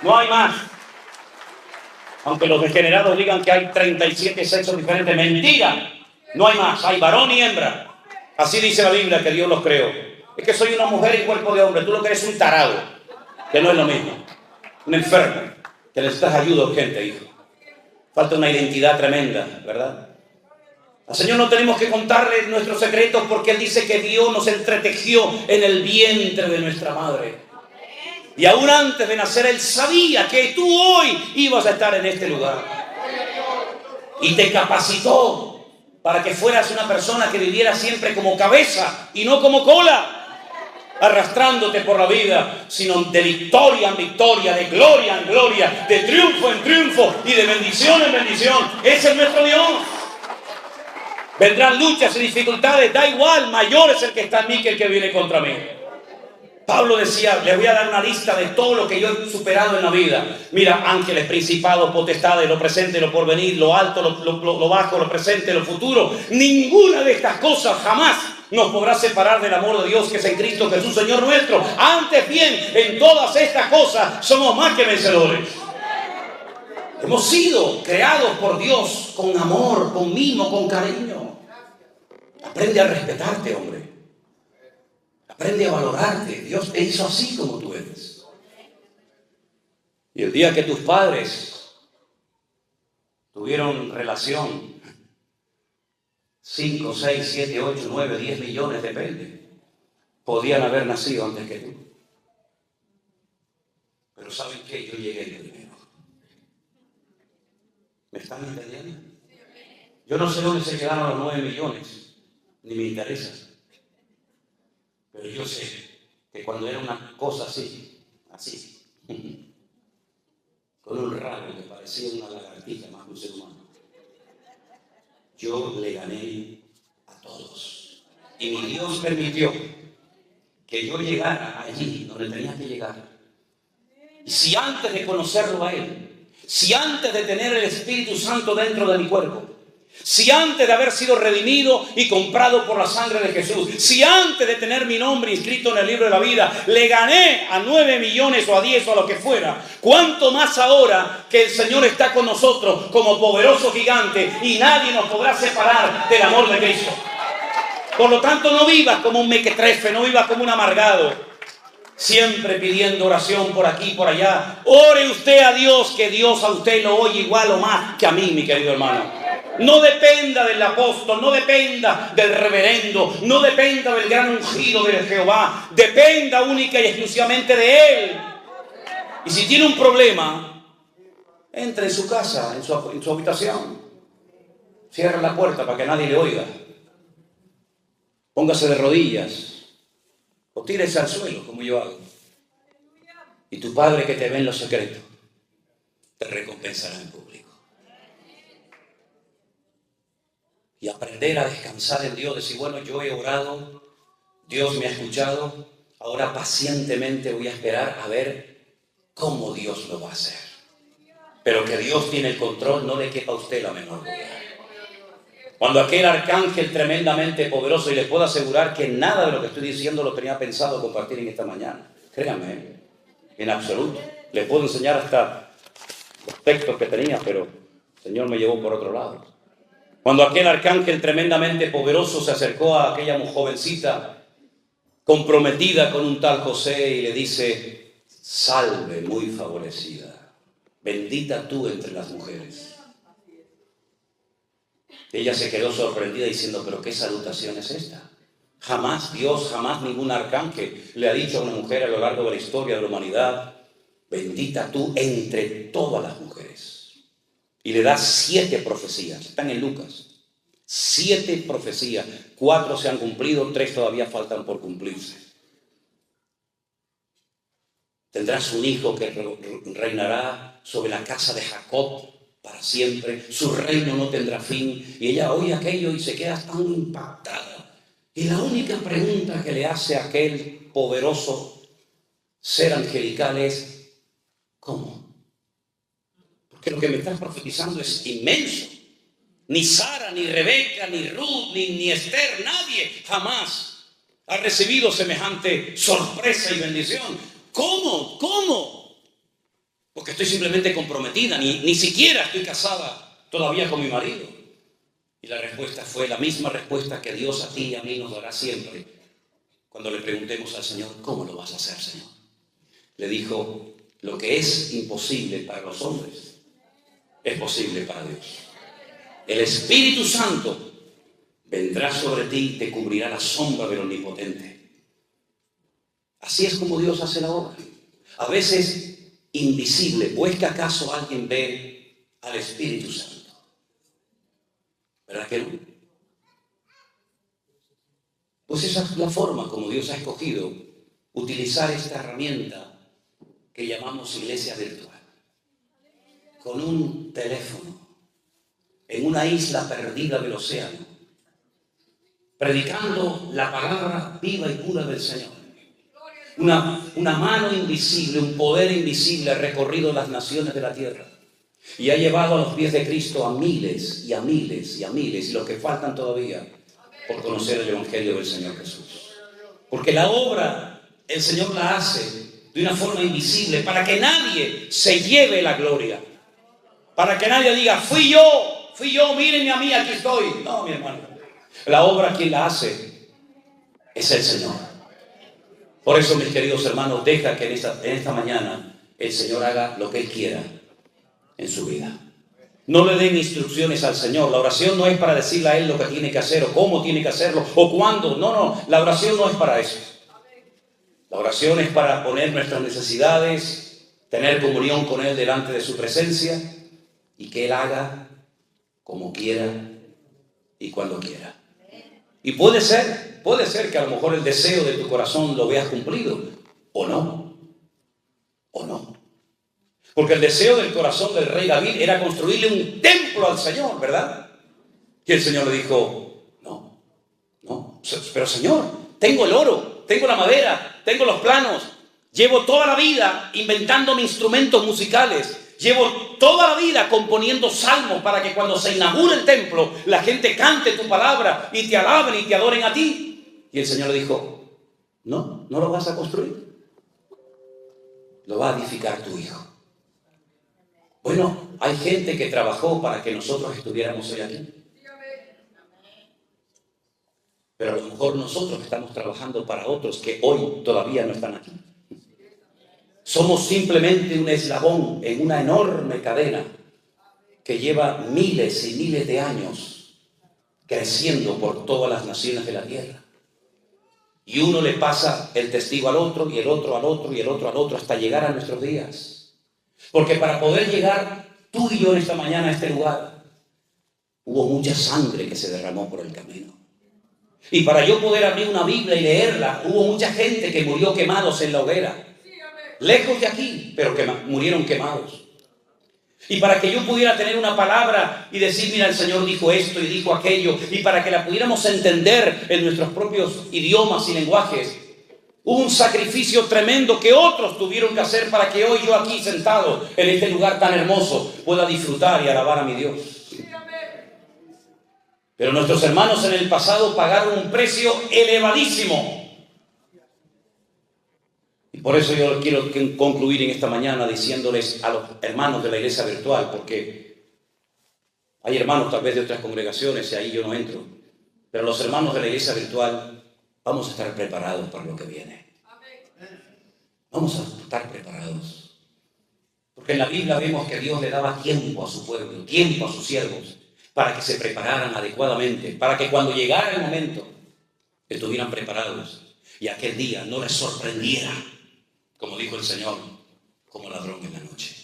S1: No hay más. Aunque los degenerados digan que hay 37 sexos diferentes, mentira. No hay más, hay varón y hembra. Así dice la Biblia que Dios los creó. Es que soy una mujer y cuerpo de hombre. Tú lo que eres un tarado, que no es lo mismo. Un enfermo, que necesitas ayuda urgente, hijo. Falta una identidad tremenda, ¿verdad? Al Señor no tenemos que contarle nuestros secretos, porque Él dice que Dios nos entretejió en el vientre de nuestra madre. Y aún antes de nacer Él sabía que tú hoy ibas a estar en este lugar. Y te capacitó para que fueras una persona que viviera siempre como cabeza y no como cola, arrastrándote por la vida, sino de victoria en victoria, de gloria en gloria, de triunfo en triunfo y de bendición en bendición. Ese es nuestro Dios. Vendrán luchas y dificultades, da igual, mayor es el que está en mí que el que viene contra mí. Pablo decía: les voy a dar una lista de todo lo que yo he superado en la vida. Mira, ángeles, principados, potestades, lo presente, lo porvenir, lo alto, lo bajo, lo presente, lo futuro. Ninguna de estas cosas jamás nos podrá separar del amor de Dios que es en Cristo Jesús, Señor nuestro. Antes bien, en todas estas cosas somos más que vencedores. Hemos sido creados por Dios con amor, con mimo, con cariño. Aprende a respetarte, hombre. Aprende a valorarte. Dios te hizo así como tú eres. Y el día que tus padres tuvieron relación, 5, 6, 7, 8, 9, 10 millones, depende, podían haber nacido antes que tú. Pero ¿saben qué? Yo llegué primero. ¿Me están entendiendo? Yo no sé dónde se quedaron los 9 millones, ni me interesa. Pero yo sé que cuando era una cosa así, con un rabo que parecía una lagartija más que un ser humano, yo le gané a todos. Y mi Dios permitió que yo llegara allí donde tenía que llegar. Y si antes de conocerlo a Él, si antes de tener el Espíritu Santo dentro de mi cuerpo, si antes de haber sido redimido y comprado por la sangre de Jesús, si antes de tener mi nombre inscrito en el libro de la vida, le gané a 9 millones o a 10 o a lo que fuera, ¿cuánto más ahora que el Señor está con nosotros como poderoso gigante y nadie nos podrá separar del amor de Cristo? Por lo tanto, no vivas como un mequetrefe, no vivas como un amargado, siempre pidiendo oración por aquí y por allá. Ore usted a Dios, que Dios a usted lo oye igual o más que a mí, mi querido hermano. No dependa del apóstol, no dependa del reverendo, no dependa del gran ungido de Jehová. Dependa única y exclusivamente de Él. Y si tiene un problema, entre en su casa, en su habitación. Cierra la puerta para que nadie le oiga. Póngase de rodillas o tírese al suelo, como yo hago. Y tu Padre que te ve en lo secreto te recompensará en público. Y aprender a descansar en Dios, decir, bueno, yo he orado, Dios me ha escuchado, ahora pacientemente voy a esperar a ver cómo Dios lo va a hacer. Pero que Dios tiene el control, no le quepa a usted la menor duda. Cuando aquel arcángel tremendamente poderoso, y les puedo asegurar que nada de lo que estoy diciendo lo tenía pensado compartir en esta mañana, créanme, en absoluto. Les puedo enseñar hasta los textos que tenía, pero el Señor me llevó por otro lado. Cuando aquel arcángel tremendamente poderoso se acercó a aquella jovencita comprometida con un tal José y le dice, salve muy favorecida, bendita tú entre las mujeres. Ella se quedó sorprendida diciendo, pero ¿qué salutación es esta? Jamás Dios, jamás ningún arcángel le ha dicho a una mujer a lo largo de la historia de la humanidad, bendita tú entre todas las mujeres. Y le da 7 profecías, están en Lucas. 7 profecías, 4 se han cumplido, 3 todavía faltan por cumplirse. Tendrás un hijo que reinará sobre la casa de Jacob para siempre, su reino no tendrá fin. Y ella oye aquello y se queda tan impactada. Y la única pregunta que le hace a aquel poderoso ser angelical es, ¿cómo? Porque lo que me estás profetizando es inmenso. Ni Sara, ni Rebeca, ni Ruth, ni Esther, nadie jamás ha recibido semejante sorpresa y bendición. ¿Cómo? ¿Cómo? Porque estoy simplemente comprometida, ni siquiera estoy casada todavía con mi marido. Y la respuesta fue la misma respuesta que Dios a ti y a mí nos dará siempre cuando le preguntemos al Señor, ¿cómo lo vas a hacer, Señor? Le dijo, lo que es imposible para los hombres es posible para Dios. El Espíritu Santo vendrá sobre ti y te cubrirá la sombra del Omnipotente. Así es como Dios hace la obra. A veces invisible, ¿o es que acaso alguien ve al Espíritu Santo? ¿Verdad que no? Pues esa es la forma como Dios ha escogido utilizar esta herramienta que llamamos iglesia virtual. Con un teléfono, en una isla perdida del océano, predicando la palabra viva y pura del Señor. Una mano invisible, un poder invisible ha recorrido las naciones de la tierra y ha llevado a los pies de Cristo a miles y a miles y a miles, y los que faltan todavía por conocer el Evangelio del Señor Jesús. Porque la obra el Señor la hace de una forma invisible para que nadie se lleve la gloria. Para que nadie diga, fui yo, mírenme a mí, aquí estoy. No, mi hermano. La obra quien la hace es el Señor. Por eso, mis queridos hermanos, deja que en esta mañana el Señor haga lo que Él quiera en su vida. No le den instrucciones al Señor. La oración no es para decirle a Él lo que tiene que hacer o cómo tiene que hacerlo o cuándo. No, la oración no es para eso. La oración es para poner nuestras necesidades, tener comunión con Él delante de su presencia y que Él haga como quiera y cuando quiera. Y puede ser que a lo mejor el deseo de tu corazón lo veas cumplido o no. Porque el deseo del corazón del rey David era construirle un templo al Señor, ¿verdad? Y el Señor le dijo, no, pero Señor, tengo el oro. todo, tengo la madera, tengo los planos, llevo toda la vida inventándome instrumentos musicales, llevo toda la vida componiendo salmos para que cuando se inaugure el templo la gente cante tu palabra y te alaben y te adoren a ti. Y el Señor le dijo, no lo vas a construir, lo va a edificar tu hijo. Bueno, hay gente que trabajó para que nosotros estuviéramos hoy aquí. Pero a lo mejor nosotros estamos trabajando para otros que hoy todavía no están aquí. Somos simplemente un eslabón en una enorme cadena que lleva miles y miles de años creciendo por todas las naciones de la tierra. Y uno le pasa el testigo al otro, y el otro al otro, y el otro al otro, hasta llegar a nuestros días. Porque para poder llegar tú y yo en esta mañana a este lugar, hubo mucha sangre que se derramó por el camino. Y para yo poder abrir una Biblia y leerla, hubo mucha gente que murió quemados en la hoguera. Lejos de aquí, pero que murieron quemados. Y para que yo pudiera tener una palabra y decir, mira, el Señor dijo esto y dijo aquello, y para que la pudiéramos entender en nuestros propios idiomas y lenguajes, hubo un sacrificio tremendo que otros tuvieron que hacer para que hoy yo aquí sentado en este lugar tan hermoso pueda disfrutar y alabar a mi Dios. Pero nuestros hermanos en el pasado pagaron un precio elevadísimo. Y por eso yo quiero concluir en esta mañana diciéndoles a los hermanos de la iglesia virtual, porque hay hermanos tal vez de otras congregaciones y ahí yo no entro, pero los hermanos de la iglesia virtual vamos a estar preparados para lo que viene. Vamos a estar preparados. Porque en la Biblia vemos que Dios le daba tiempo a su pueblo, tiempo a sus siervos, para que se prepararan adecuadamente, para que cuando llegara el momento estuvieran preparados y aquel día no les sorprendiera, como dijo el Señor, como ladrón en la noche.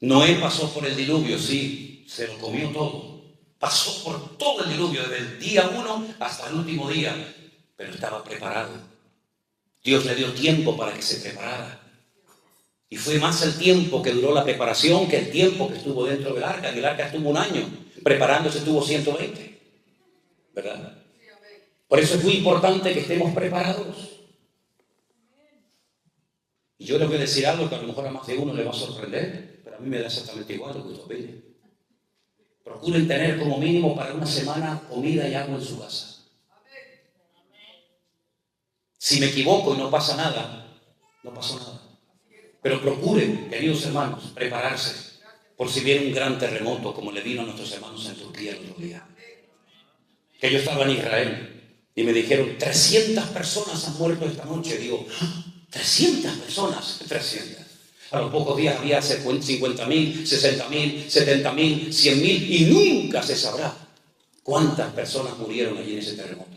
S1: Noé pasó por el diluvio, sí, se lo comió todo. Pasó por todo el diluvio, desde el día 1 hasta el último día, pero estaba preparado. Dios le dio tiempo para que se preparara. Y fue más el tiempo que duró la preparación que el tiempo que estuvo dentro del arca. En el arca estuvo 1 año, preparándose estuvo 120. ¿Verdad? Por eso es muy importante que estemos preparados. Y yo les voy a decir algo que a lo mejor a más de uno le va a sorprender, pero a mí me da exactamente igual lo que usted pide. Procuren tener como mínimo para una semana comida y agua en su casa. Si me equivoco y no pasa nada, no pasó nada. Pero procuren, queridos hermanos, prepararse por si viene un gran terremoto como le vino a nuestros hermanos en Turquía el otro día. Que yo estaba en Israel y me dijeron, 300 personas han muerto esta noche. Digo, 300 personas, 300. A los pocos días había 50.000, 60.000, 70.000, 100.000 y nunca se sabrá cuántas personas murieron allí en ese terremoto.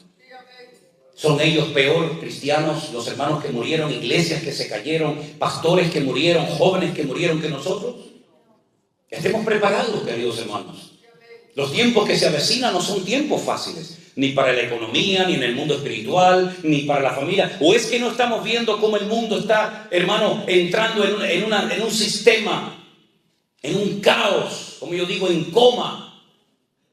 S1: ¿Son ellos peor cristianos, los hermanos que murieron, iglesias que se cayeron, pastores que murieron, jóvenes que murieron que nosotros? Estemos preparados, queridos hermanos. Los tiempos que se avecinan no son tiempos fáciles, ni para la economía, ni en el mundo espiritual, ni para la familia. ¿O es que no estamos viendo cómo el mundo está, hermano, entrando en un sistema, en un caos, como yo digo, en coma?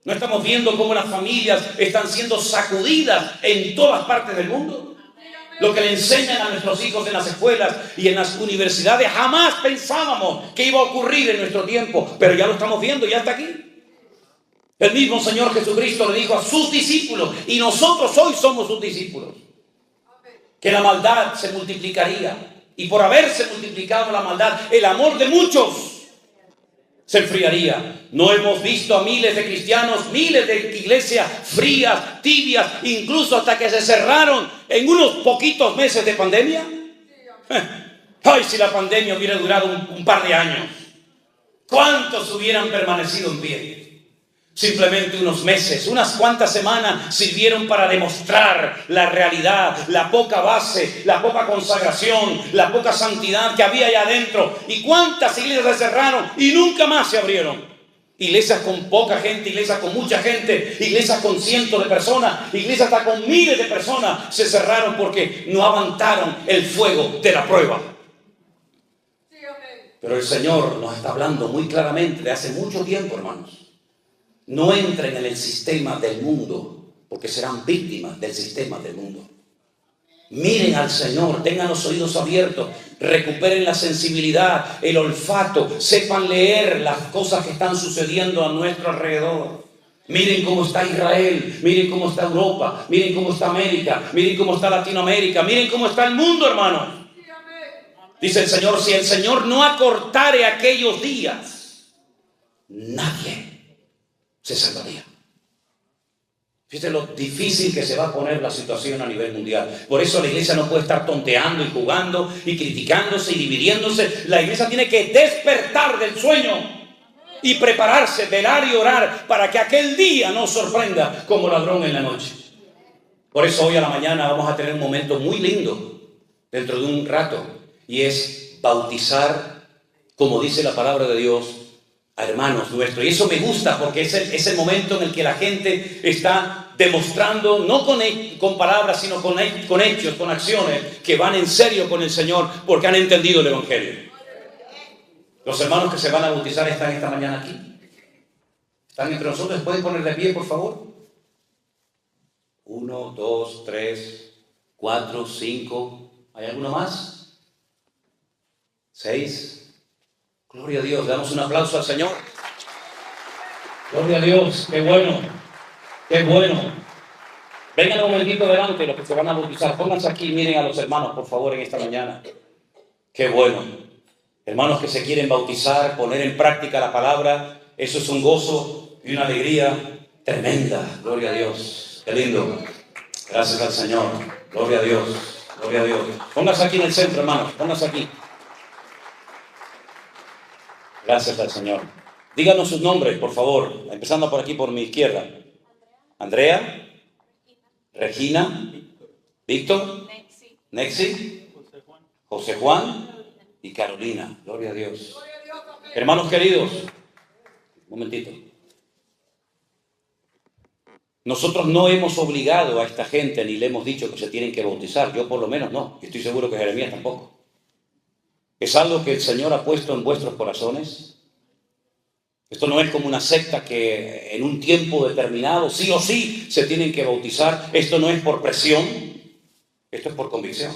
S1: ¿No estamos viendo cómo las familias están siendo sacudidas en todas partes del mundo? Lo que le enseñan a nuestros hijos en las escuelas y en las universidades, jamás pensábamos que iba a ocurrir en nuestro tiempo, pero ya lo estamos viendo, ya está aquí. El mismo Señor Jesucristo le dijo a sus discípulos, y nosotros hoy somos sus discípulos, que la maldad se multiplicaría, y por haberse multiplicado la maldad, el amor de muchos se enfriaría. No hemos visto a miles de cristianos, miles de iglesias frías, tibias, incluso hasta que se cerraron en unos poquitos meses de pandemia. Ay, si la pandemia hubiera durado un par de años, ¿cuántos hubieran permanecido en pie? Simplemente unos meses, unas cuantas semanas sirvieron para demostrar la realidad, la poca base, la poca consagración, la poca santidad que había allá adentro. ¿Y cuántas iglesias se cerraron y nunca más se abrieron? Iglesias con poca gente, iglesias con mucha gente, iglesias con cientos de personas, iglesias hasta con miles de personas se cerraron porque no aguantaron el fuego de la prueba. Pero el Señor nos está hablando muy claramente de hace mucho tiempo, hermanos. No entren en el sistema del mundo, porque serán víctimas del sistema del mundo. Miren al Señor, tengan los oídos abiertos, recuperen la sensibilidad, el olfato, sepan leer las cosas que están sucediendo a nuestro alrededor. Miren cómo está Israel, miren cómo está Europa, miren cómo está América, miren cómo está Latinoamérica, miren cómo está el mundo, hermanos. Dice el Señor, si el Señor no acortare aquellos días, nadie se salvaría. Fíjate lo difícil que se va a poner la situación a nivel mundial. Por eso la iglesia no puede estar tonteando y jugando y criticándose y dividiéndose. La iglesia tiene que despertar del sueño y prepararse, velar y orar para que aquel día nos sorprenda como ladrón en la noche. Por eso hoy a la mañana vamos a tener un momento muy lindo dentro de un rato, y es bautizar, como dice la palabra de Dios, a hermanos nuestros. Y eso me gusta porque es el momento en el que la gente está demostrando, no con palabras, sino con hechos, con acciones, que van en serio con el Señor porque han entendido el Evangelio. Los hermanos que se van a bautizar están esta mañana aquí. Están entre nosotros. ¿Pueden poner de pie, por favor? 1, 2, 3, 4, 5. ¿Hay alguno más? 6. Gloria a Dios, le damos un aplauso al Señor. Gloria a Dios, qué bueno, qué bueno. Vengan un momentito adelante los que se van a bautizar. Pónganse aquí y miren a los hermanos, por favor, en esta mañana. Qué bueno. Hermanos que se quieren bautizar, poner en práctica la palabra, eso es un gozo y una alegría tremenda. Gloria a Dios, qué lindo. Gracias al Señor. Gloria a Dios, gloria a Dios. Pónganse aquí en el centro, hermanos, pónganse aquí. Gracias al Señor. Díganos sus nombres, por favor. Empezando por aquí, por mi izquierda. Andrea. Regina. Víctor. Nexi. José Juan. Y Carolina. Gloria a Dios. Hermanos queridos. Un momentito. Nosotros no hemos obligado a esta gente ni le hemos dicho que se tienen que bautizar. Yo por lo menos no. Y estoy seguro que Jeremías tampoco. Es algo que el Señor ha puesto en vuestros corazones. Esto no es como una secta que en un tiempo determinado, sí o sí, se tienen que bautizar. Esto no es por presión, esto es por convicción.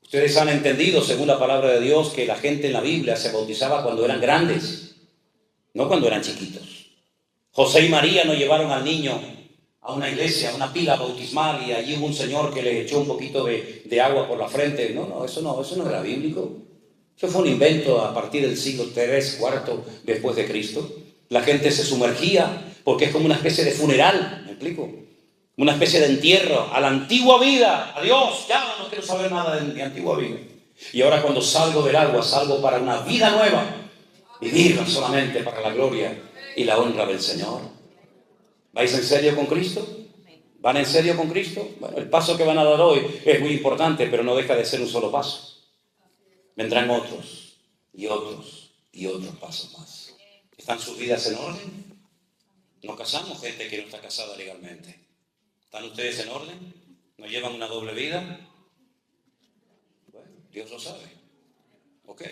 S1: Ustedes han entendido, según la palabra de Dios, que la gente en la Biblia se bautizaba cuando eran grandes, no cuando eran chiquitos. José y María no llevaron al niño a una iglesia, a una pila bautismal, y allí hubo un señor que le echó un poquito de agua por la frente. No, eso no era bíblico. Eso fue un invento a partir del siglo III, IV después de Cristo. La gente se sumergía porque es como una especie de funeral, ¿me explico? Una especie de entierro a la antigua vida. Adiós, ya no quiero saber nada de mi antigua vida. Y ahora cuando salgo del agua, salgo para una vida nueva, vivir solamente para la gloria y la honra del Señor. ¿Vais en serio con Cristo? ¿Van en serio con Cristo? Bueno, el paso que van a dar hoy es muy importante, pero no deja de ser un solo paso. Vendrán otros y otros y otros pasos más. ¿Están sus vidas en orden? ¿No casamos gente que no está casada legalmente? ¿Están ustedes en orden? ¿No llevan una doble vida? Bueno, Dios lo sabe. Ok.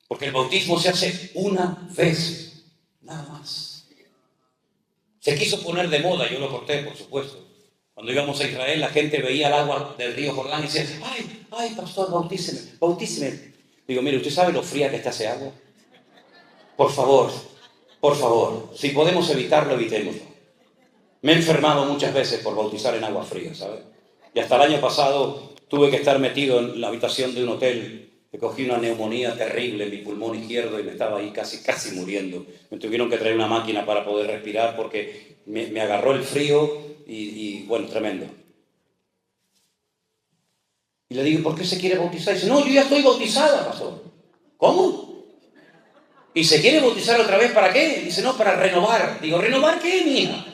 S1: Porque el bautismo se hace una vez, nada más. Se quiso poner de moda, yo lo corté, por supuesto. Cuando íbamos a Israel, la gente veía el agua del río Jordán y decía, ay, pastor, bautíceme. Digo, mire, ¿usted sabe lo fría que está ese agua? Por favor, si podemos evitarlo, evitémoslo. Me he enfermado muchas veces por bautizar en agua fría, ¿sabe? Y hasta el año pasado tuve que estar metido en la habitación de un hotel. Me cogí una neumonía terrible en mi pulmón izquierdo y me estaba ahí casi muriendo. Me tuvieron que traer una máquina para poder respirar porque me agarró el frío y bueno, tremendo. Y le digo, ¿por qué se quiere bautizar? Y dice, no, yo ya estoy bautizada, pastor. ¿Cómo? ¿Y se quiere bautizar otra vez para qué? Dice, no, para renovar. Digo, ¿renovar qué, mija?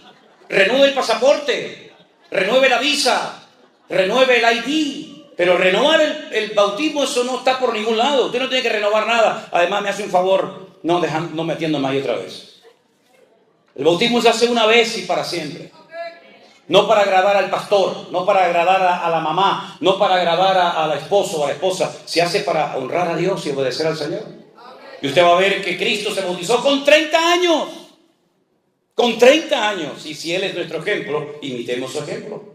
S1: Renueve el pasaporte, renueve la visa, renueve el ID. Pero renovar el bautismo, eso no está por ningún lado. Usted no tiene que renovar nada. Además, me hace un favor, no metiéndome ahí otra vez. El bautismo se hace una vez y para siempre. No para agradar al pastor, no para agradar a la mamá, no para agradar al esposo o a la esposa. Se hace para honrar a Dios y obedecer al Señor. Y usted va a ver que Cristo se bautizó con 30 años. Con 30 años. Y si Él es nuestro ejemplo, imitemos su ejemplo.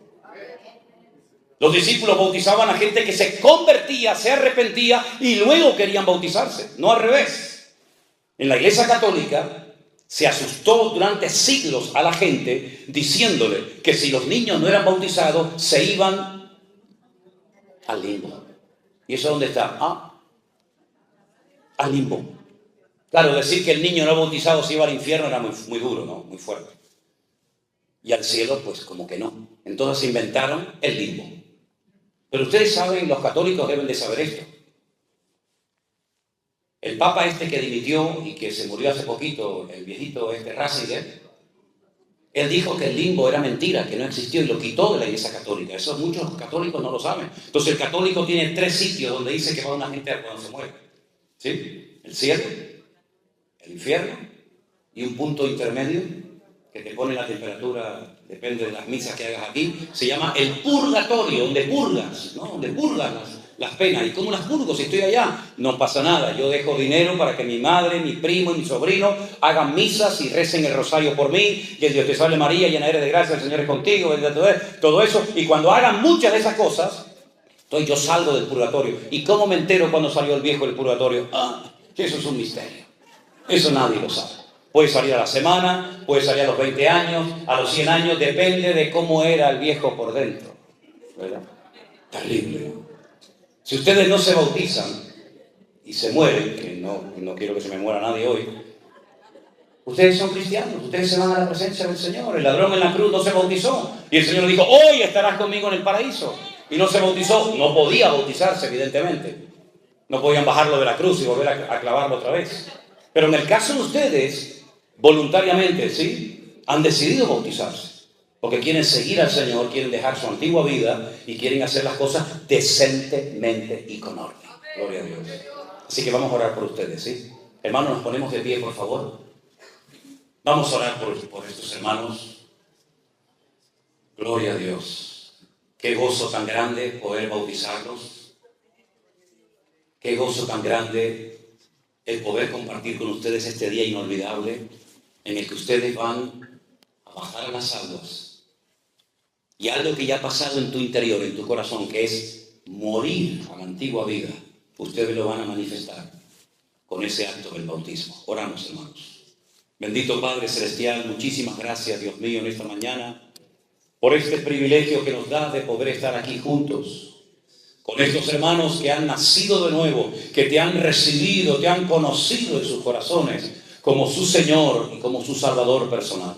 S1: Los discípulos bautizaban a gente que se convertía, se arrepentía y luego querían bautizarse, no al revés. En la Iglesia Católica se asustó durante siglos a la gente diciéndole que si los niños no eran bautizados se iban al limbo. ¿Y eso dónde está? Al limbo. Claro, decir que el niño no bautizado se iba al infierno era muy duro, ¿no? Muy fuerte. Y al cielo, pues como que no. Entonces se inventaron el limbo. Pero ustedes saben, los católicos deben de saber esto. El papa este que dimitió y que se murió hace poquito, el viejito Ratzinger, él dijo que el limbo era mentira, que no existió y lo quitó de la Iglesia Católica. Eso muchos católicos no lo saben. Entonces el católico tiene 3 sitios donde dice que va una gente cuando se muere. ¿Sí? El cielo, el infierno y un punto intermedio que te pone la temperatura, depende de las misas que hagas aquí, se llama el purgatorio, donde purgas, ¿no? Donde purgas las penas. ¿Y cómo las purgo? Si estoy allá, no pasa nada. Yo dejo dinero para que mi madre, mi primo y mi sobrino hagan misas y recen el rosario por mí, y el Dios te salve María, llena eres de gracia, el Señor es contigo, todo eso. Y cuando hagan muchas de esas cosas, entonces yo salgo del purgatorio. ¿Y cómo me entero cuando salió el viejo del purgatorio? Eso es un misterio. Eso nadie lo sabe. Puede salir a la semana, puede salir a los 20 años, a los 100 años, depende de cómo era el viejo por dentro. ¿Verdad? Terrible. Si ustedes no se bautizan y se mueren, que no quiero que se me muera nadie hoy, ustedes son cristianos, ustedes se van a la presencia del Señor. El ladrón en la cruz no se bautizó y el Señor le dijo, hoy estarás conmigo en el paraíso. Y no se bautizó, no podía bautizarse evidentemente. No podían bajarlo de la cruz y volver a clavarlo otra vez. Pero en el caso de ustedes, voluntariamente, ¿sí? Han decidido bautizarse. Porque quieren seguir al Señor, quieren dejar su antigua vida y quieren hacer las cosas decentemente y con orden. Gloria a Dios. Así que vamos a orar por ustedes, ¿sí? Hermanos, nos ponemos de pie, por favor. Vamos a orar por estos hermanos. Gloria a Dios. Qué gozo tan grande poder bautizarlos. Qué gozo tan grande el poder compartir con ustedes este día inolvidable en el que ustedes van a bajar a las aguas. Y algo que ya ha pasado en tu interior, en tu corazón, que es morir a la antigua vida, ustedes lo van a manifestar con ese acto del bautismo. Oramos, hermanos. Bendito Padre Celestial, muchísimas gracias, Dios mío, en esta mañana, por este privilegio que nos da de poder estar aquí juntos, con estos hermanos que han nacido de nuevo, que te han recibido, te han conocido en sus corazones como su Señor y como su Salvador personal.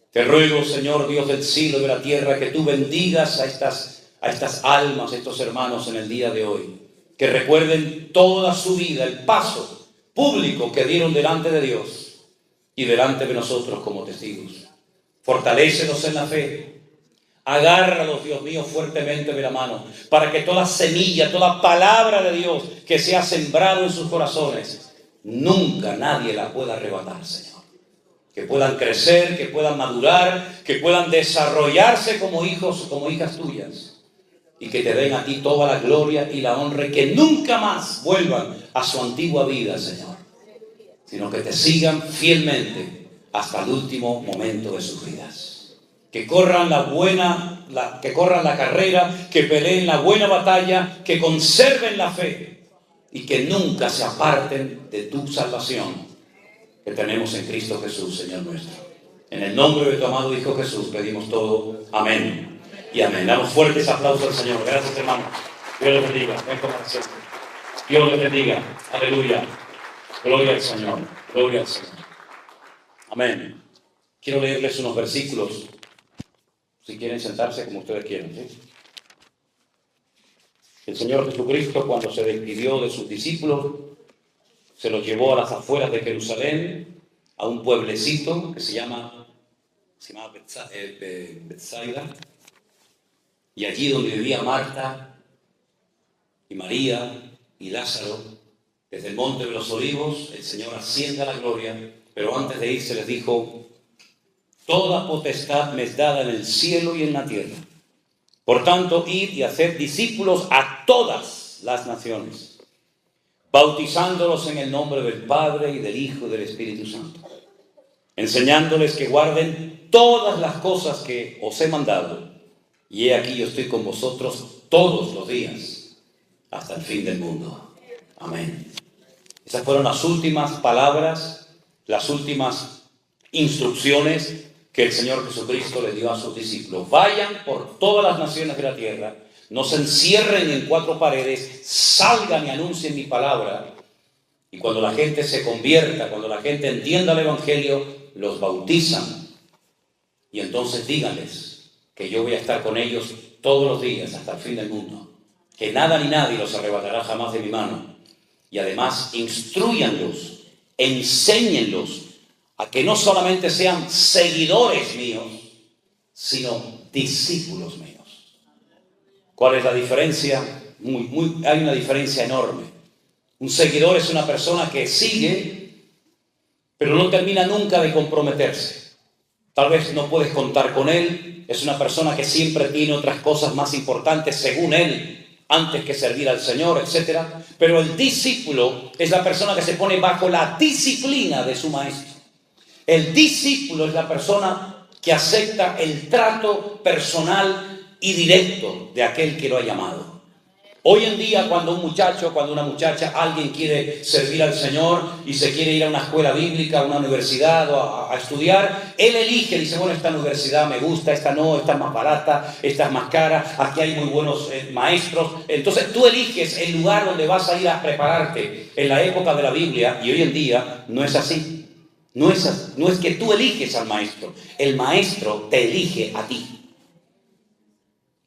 S1: Te ruego, Señor, Dios del cielo y de la tierra, que tú bendigas a estas almas, a estos hermanos en el día de hoy, que recuerden toda su vida, el paso público que dieron delante de Dios y delante de nosotros como testigos. Fortalécelos en la fe. Agárralos, Dios mío, fuertemente de la mano, para que toda semilla, toda palabra de Dios que se ha sembrado en sus corazones, nunca nadie la pueda arrebatar, Señor. Que puedan crecer, que puedan madurar, que puedan desarrollarse como hijos, como hijas tuyas, y que te den a ti toda la gloria y la honra, y que nunca más vuelvan a su antigua vida, Señor, sino que te sigan fielmente hasta el último momento de sus vidas. Que corran que corran la carrera, que peleen la buena batalla, que conserven la fe y que nunca se aparten de tu salvación que tenemos en Cristo Jesús, Señor nuestro. En el nombre de tu amado Hijo Jesús pedimos todo. Amén y amén. Damos fuertes aplausos al Señor. Gracias, hermano. Dios les bendiga. Dios les bendiga. Aleluya. Gloria al Señor. Gloria al Señor. Amén. Quiero leerles unos versículos. Si quieren sentarse como ustedes quieren, ¿sí? El Señor Jesucristo, cuando se despidió de sus discípulos, se los llevó a las afueras de Jerusalén, a un pueblecito que se llama Betsaida, y allí donde vivía Marta y María y Lázaro, desde el monte de los Olivos, el Señor asciende a la gloria, pero antes de irse les dijo: toda potestad me es dada en el cielo y en la tierra. Por tanto, id y haced discípulos a todas las naciones, bautizándolos en el nombre del Padre y del Hijo y del Espíritu Santo, enseñándoles que guarden todas las cosas que os he mandado. y he aquí yo estoy con vosotros todos los días hasta el fin del mundo. Amén. Esas fueron las últimas palabras, las últimas instrucciones que el Señor Jesucristo le dio a sus discípulos. Vayan por todas las naciones de la tierra, no se encierren en 4 paredes, salgan y anuncien mi palabra. Y cuando la gente se convierta, cuando la gente entienda el Evangelio, los bautizan. Y entonces díganles que yo voy a estar con ellos todos los días hasta el fin del mundo. Que nada ni nadie los arrebatará jamás de mi mano. Y además, instrúyanlos, enséñenlos a que no solamente sean seguidores míos, sino discípulos míos. ¿Cuál es la diferencia? Hay una diferencia enorme. Un seguidor es una persona que sigue, pero no termina nunca de comprometerse. Tal vez no puedes contar con él. Es una persona que siempre tiene otras cosas más importantes según él, antes que servir al Señor, etc. Pero el discípulo es la persona que se pone bajo la disciplina de su maestro. El discípulo es la persona que acepta el trato personal y directo de aquel que lo ha llamado. Hoy en día, cuando un muchacho, cuando una muchacha, alguien quiere servir al Señor y se quiere ir a una escuela bíblica, a una universidad o a estudiar, él elige, dice, bueno, esta universidad me gusta, esta no, esta es más barata, esta es más cara, aquí hay muy buenos maestros. Entonces tú eliges el lugar donde vas a ir a prepararte. En la época de la Biblia, y hoy en día, no es así. No es que tú eliges al maestro, el maestro te elige a ti.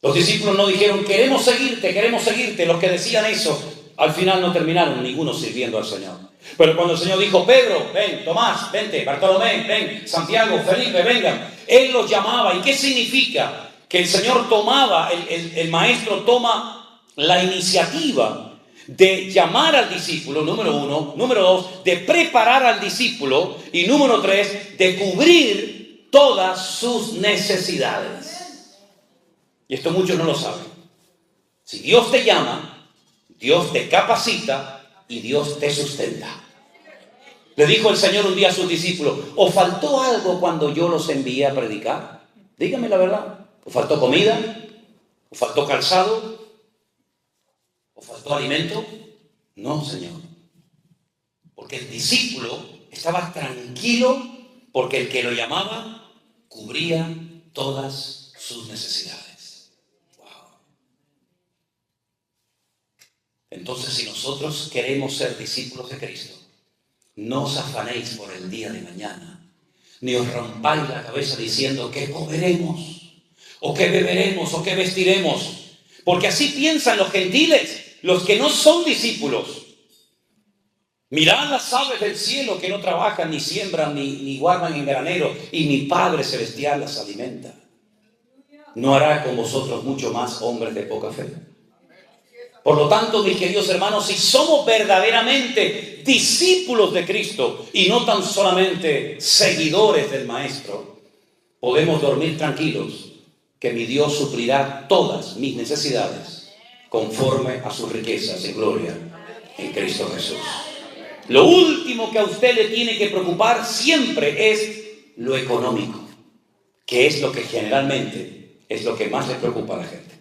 S1: Los discípulos no dijeron, queremos seguirte. Los que decían eso, al final no terminaron ninguno sirviendo al Señor. Pero cuando el Señor dijo, Pedro, ven, Tomás, vente, Bartolomé, ven, Santiago, Felipe, vengan, Él los llamaba. ¿Y qué significa? Que el Señor tomaba, el maestro toma la iniciativa de llamar al discípulo, número 1, número 2, de preparar al discípulo, y número 3, de cubrir todas sus necesidades. Y esto muchos no lo saben. Si Dios te llama, Dios te capacita y Dios te sustenta. Le dijo el Señor un día a sus discípulos, ¿os faltó algo cuando yo los envié a predicar? Díganme la verdad. ¿Os faltó comida? ¿Os faltó calzado? ¿Os faltó alimento? No, Señor. Porque el discípulo estaba tranquilo porque el que lo llamaba cubría todas sus necesidades. Entonces, si nosotros queremos ser discípulos de Cristo, no os afanéis por el día de mañana, ni os rompáis la cabeza diciendo qué comeremos, o qué beberemos, o qué vestiremos, porque así piensan los gentiles, los que no son discípulos. Mirad las aves del cielo que no trabajan, ni siembran, ni guardan en granero, y mi Padre Celestial las alimenta. ¿No hará con vosotros mucho más, hombres de poca fe? Por lo tanto, mis queridos hermanos, si somos verdaderamente discípulos de Cristo y no tan solamente seguidores del Maestro, podemos dormir tranquilos que mi Dios suplirá todas mis necesidades conforme a sus riquezas y gloria en Cristo Jesús. Lo último que a usted le tiene que preocupar siempre es lo económico, que es lo que generalmente es lo que más le preocupa a la gente.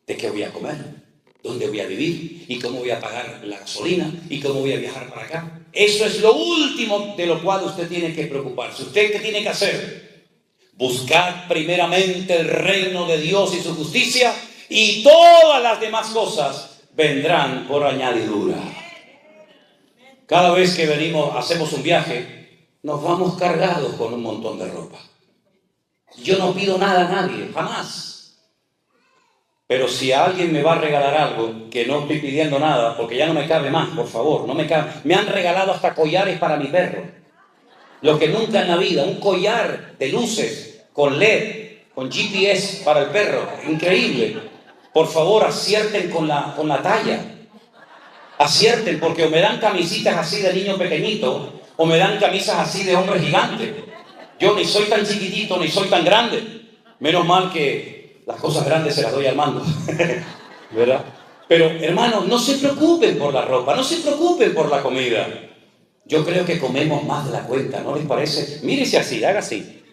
S1: ¿De qué voy a comer? ¿Dónde voy a vivir? ¿Y cómo voy a pagar la gasolina? ¿Y cómo voy a viajar para acá? Eso es lo último de lo cual usted tiene que preocuparse. ¿Usted qué tiene que hacer? Buscar primeramente el reino de Dios y su justicia, y todas las demás cosas vendrán por añadidura. Cada vez que hacemos un viaje, nos vamos cargados con un montón de ropa. Yo no pido nada a nadie, jamás. Pero si a alguien me va a regalar algo, que no estoy pidiendo nada, porque ya no me cabe más, por favor, no me cabe. Me han regalado hasta collares para mi perro. Lo que nunca en la vida, un collar de luces, con LED, con GPS para el perro, increíble. Por favor, acierten con la talla. Acierten, porque o me dan camisitas así de niño pequeñito, o me dan camisas así de hombre gigante. Yo ni soy tan chiquitito, ni soy tan grande. Menos mal que las cosas grandes se las doy al mando, ¿verdad? Pero, hermanos, no se preocupen por la ropa, no se preocupen por la comida. Yo creo que comemos más de la cuenta, ¿no les parece? Mírese así, haga así.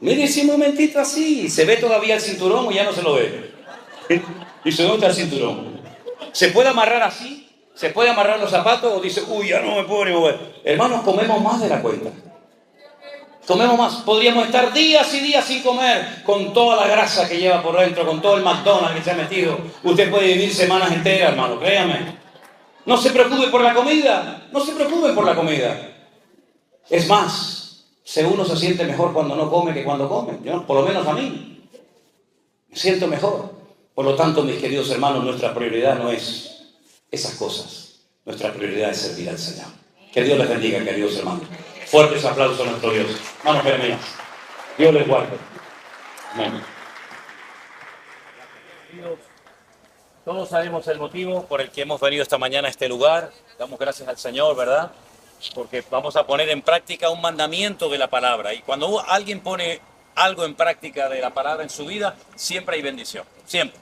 S1: Mire ese momentito así, ¿se ve todavía el cinturón o ya no se lo ve? Y se nota el cinturón. ¿Se puede amarrar así? ¿Se puede amarrar los zapatos o dice, uy, ya no me puedo ni mover? Hermanos, comemos más de la cuenta. Comemos más. Podríamos estar días y días sin comer con toda la grasa que lleva por dentro, con todo el McDonald's que se ha metido. Usted puede vivir semanas enteras, hermano, créame. No se preocupe por la comida. No se preocupe por la comida. Es más, uno se siente mejor cuando no come que cuando come. ¿No? Por lo menos a mí. Me siento mejor. Por lo tanto, mis queridos hermanos, nuestra prioridad no es esas cosas. Nuestra prioridad es servir al Señor. Que Dios les bendiga, queridos hermanos. Fuertes aplausos a nuestro Dios. Vamos, Jeremías. Dios les guarde. Amén. Todos sabemos el motivo por el que hemos venido esta mañana a este lugar. Damos gracias al Señor, ¿verdad? Porque vamos a poner en práctica un mandamiento de la palabra. Y cuando alguien pone algo en práctica de la palabra en su vida, siempre hay bendición. Siempre.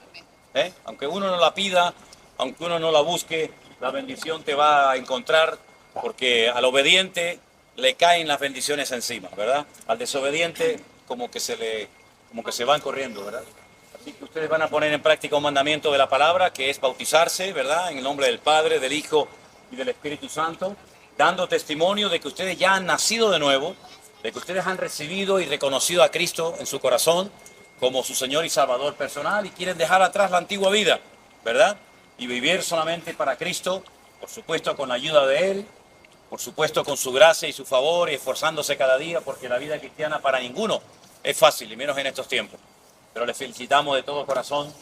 S1: Aunque uno no la pida, aunque uno no la busque, la bendición te va a encontrar, porque al obediente le caen las bendiciones encima, ¿verdad? Al desobediente como que se van corriendo, ¿verdad? Así que ustedes van a poner en práctica un mandamiento de la palabra, que es bautizarse, ¿verdad? En el nombre del Padre, del Hijo y del Espíritu Santo, dando testimonio de que ustedes ya han nacido de nuevo, de que ustedes han recibido y reconocido a Cristo en su corazón como su Señor y Salvador personal y quieren dejar atrás la antigua vida, ¿verdad? Y vivir solamente para Cristo, por supuesto con la ayuda de Él, por supuesto con su gracia y su favor y esforzándose cada día, porque la vida cristiana para ninguno es fácil, y menos en estos tiempos. Pero les felicitamos de todo corazón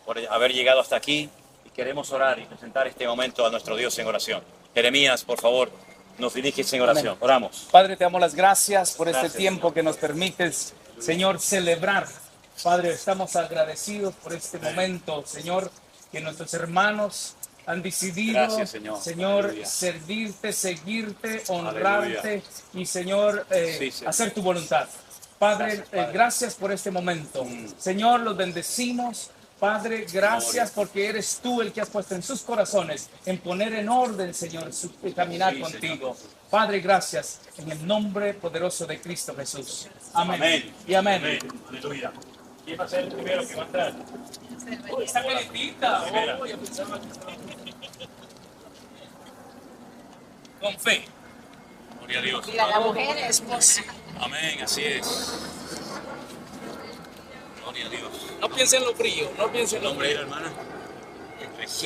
S1: por haber llegado hasta aquí y queremos orar y presentar este momento a nuestro Dios en oración. Jeremías, por favor, nos diriges en oración.
S2: Amén.
S1: Oramos.
S2: Padre, te damos las gracias por
S1: Gracias,
S2: este tiempo
S1: Señor.
S2: que nos permites, Señor, celebrar. Padre, estamos agradecidos por este momento, Señor, que nuestros hermanos han decidido,
S1: Gracias, Señor. Aleluya.
S2: servirte, seguirte, honrarte y, Señor,
S1: Sí, Señor.
S2: hacer tu voluntad. Padre,
S1: Gracias, Padre.
S2: gracias por este momento. Señor, los bendecimos. Padre, gracias porque eres tú el que has puesto en sus corazones en poner en orden, Señor, su caminar
S1: Sí,
S2: contigo. Padre, gracias en el nombre poderoso de Cristo Jesús. Amén.
S1: Amén.
S2: Y amén.
S1: Aleluya. ¿Quién va a ser el primero que va a entrar?
S2: Está calentita.
S1: Primera.
S2: Oh, yo pensaba que estaba- Con fe.
S1: Gloria a Dios.
S3: Mira, la mujer es esposa.
S1: Amén, así es. Gloria a Dios.
S2: No piensen en lo frío, no piensen en
S1: ¿El
S2: lo
S1: nombre
S2: frío.
S1: era, hermana? Regina.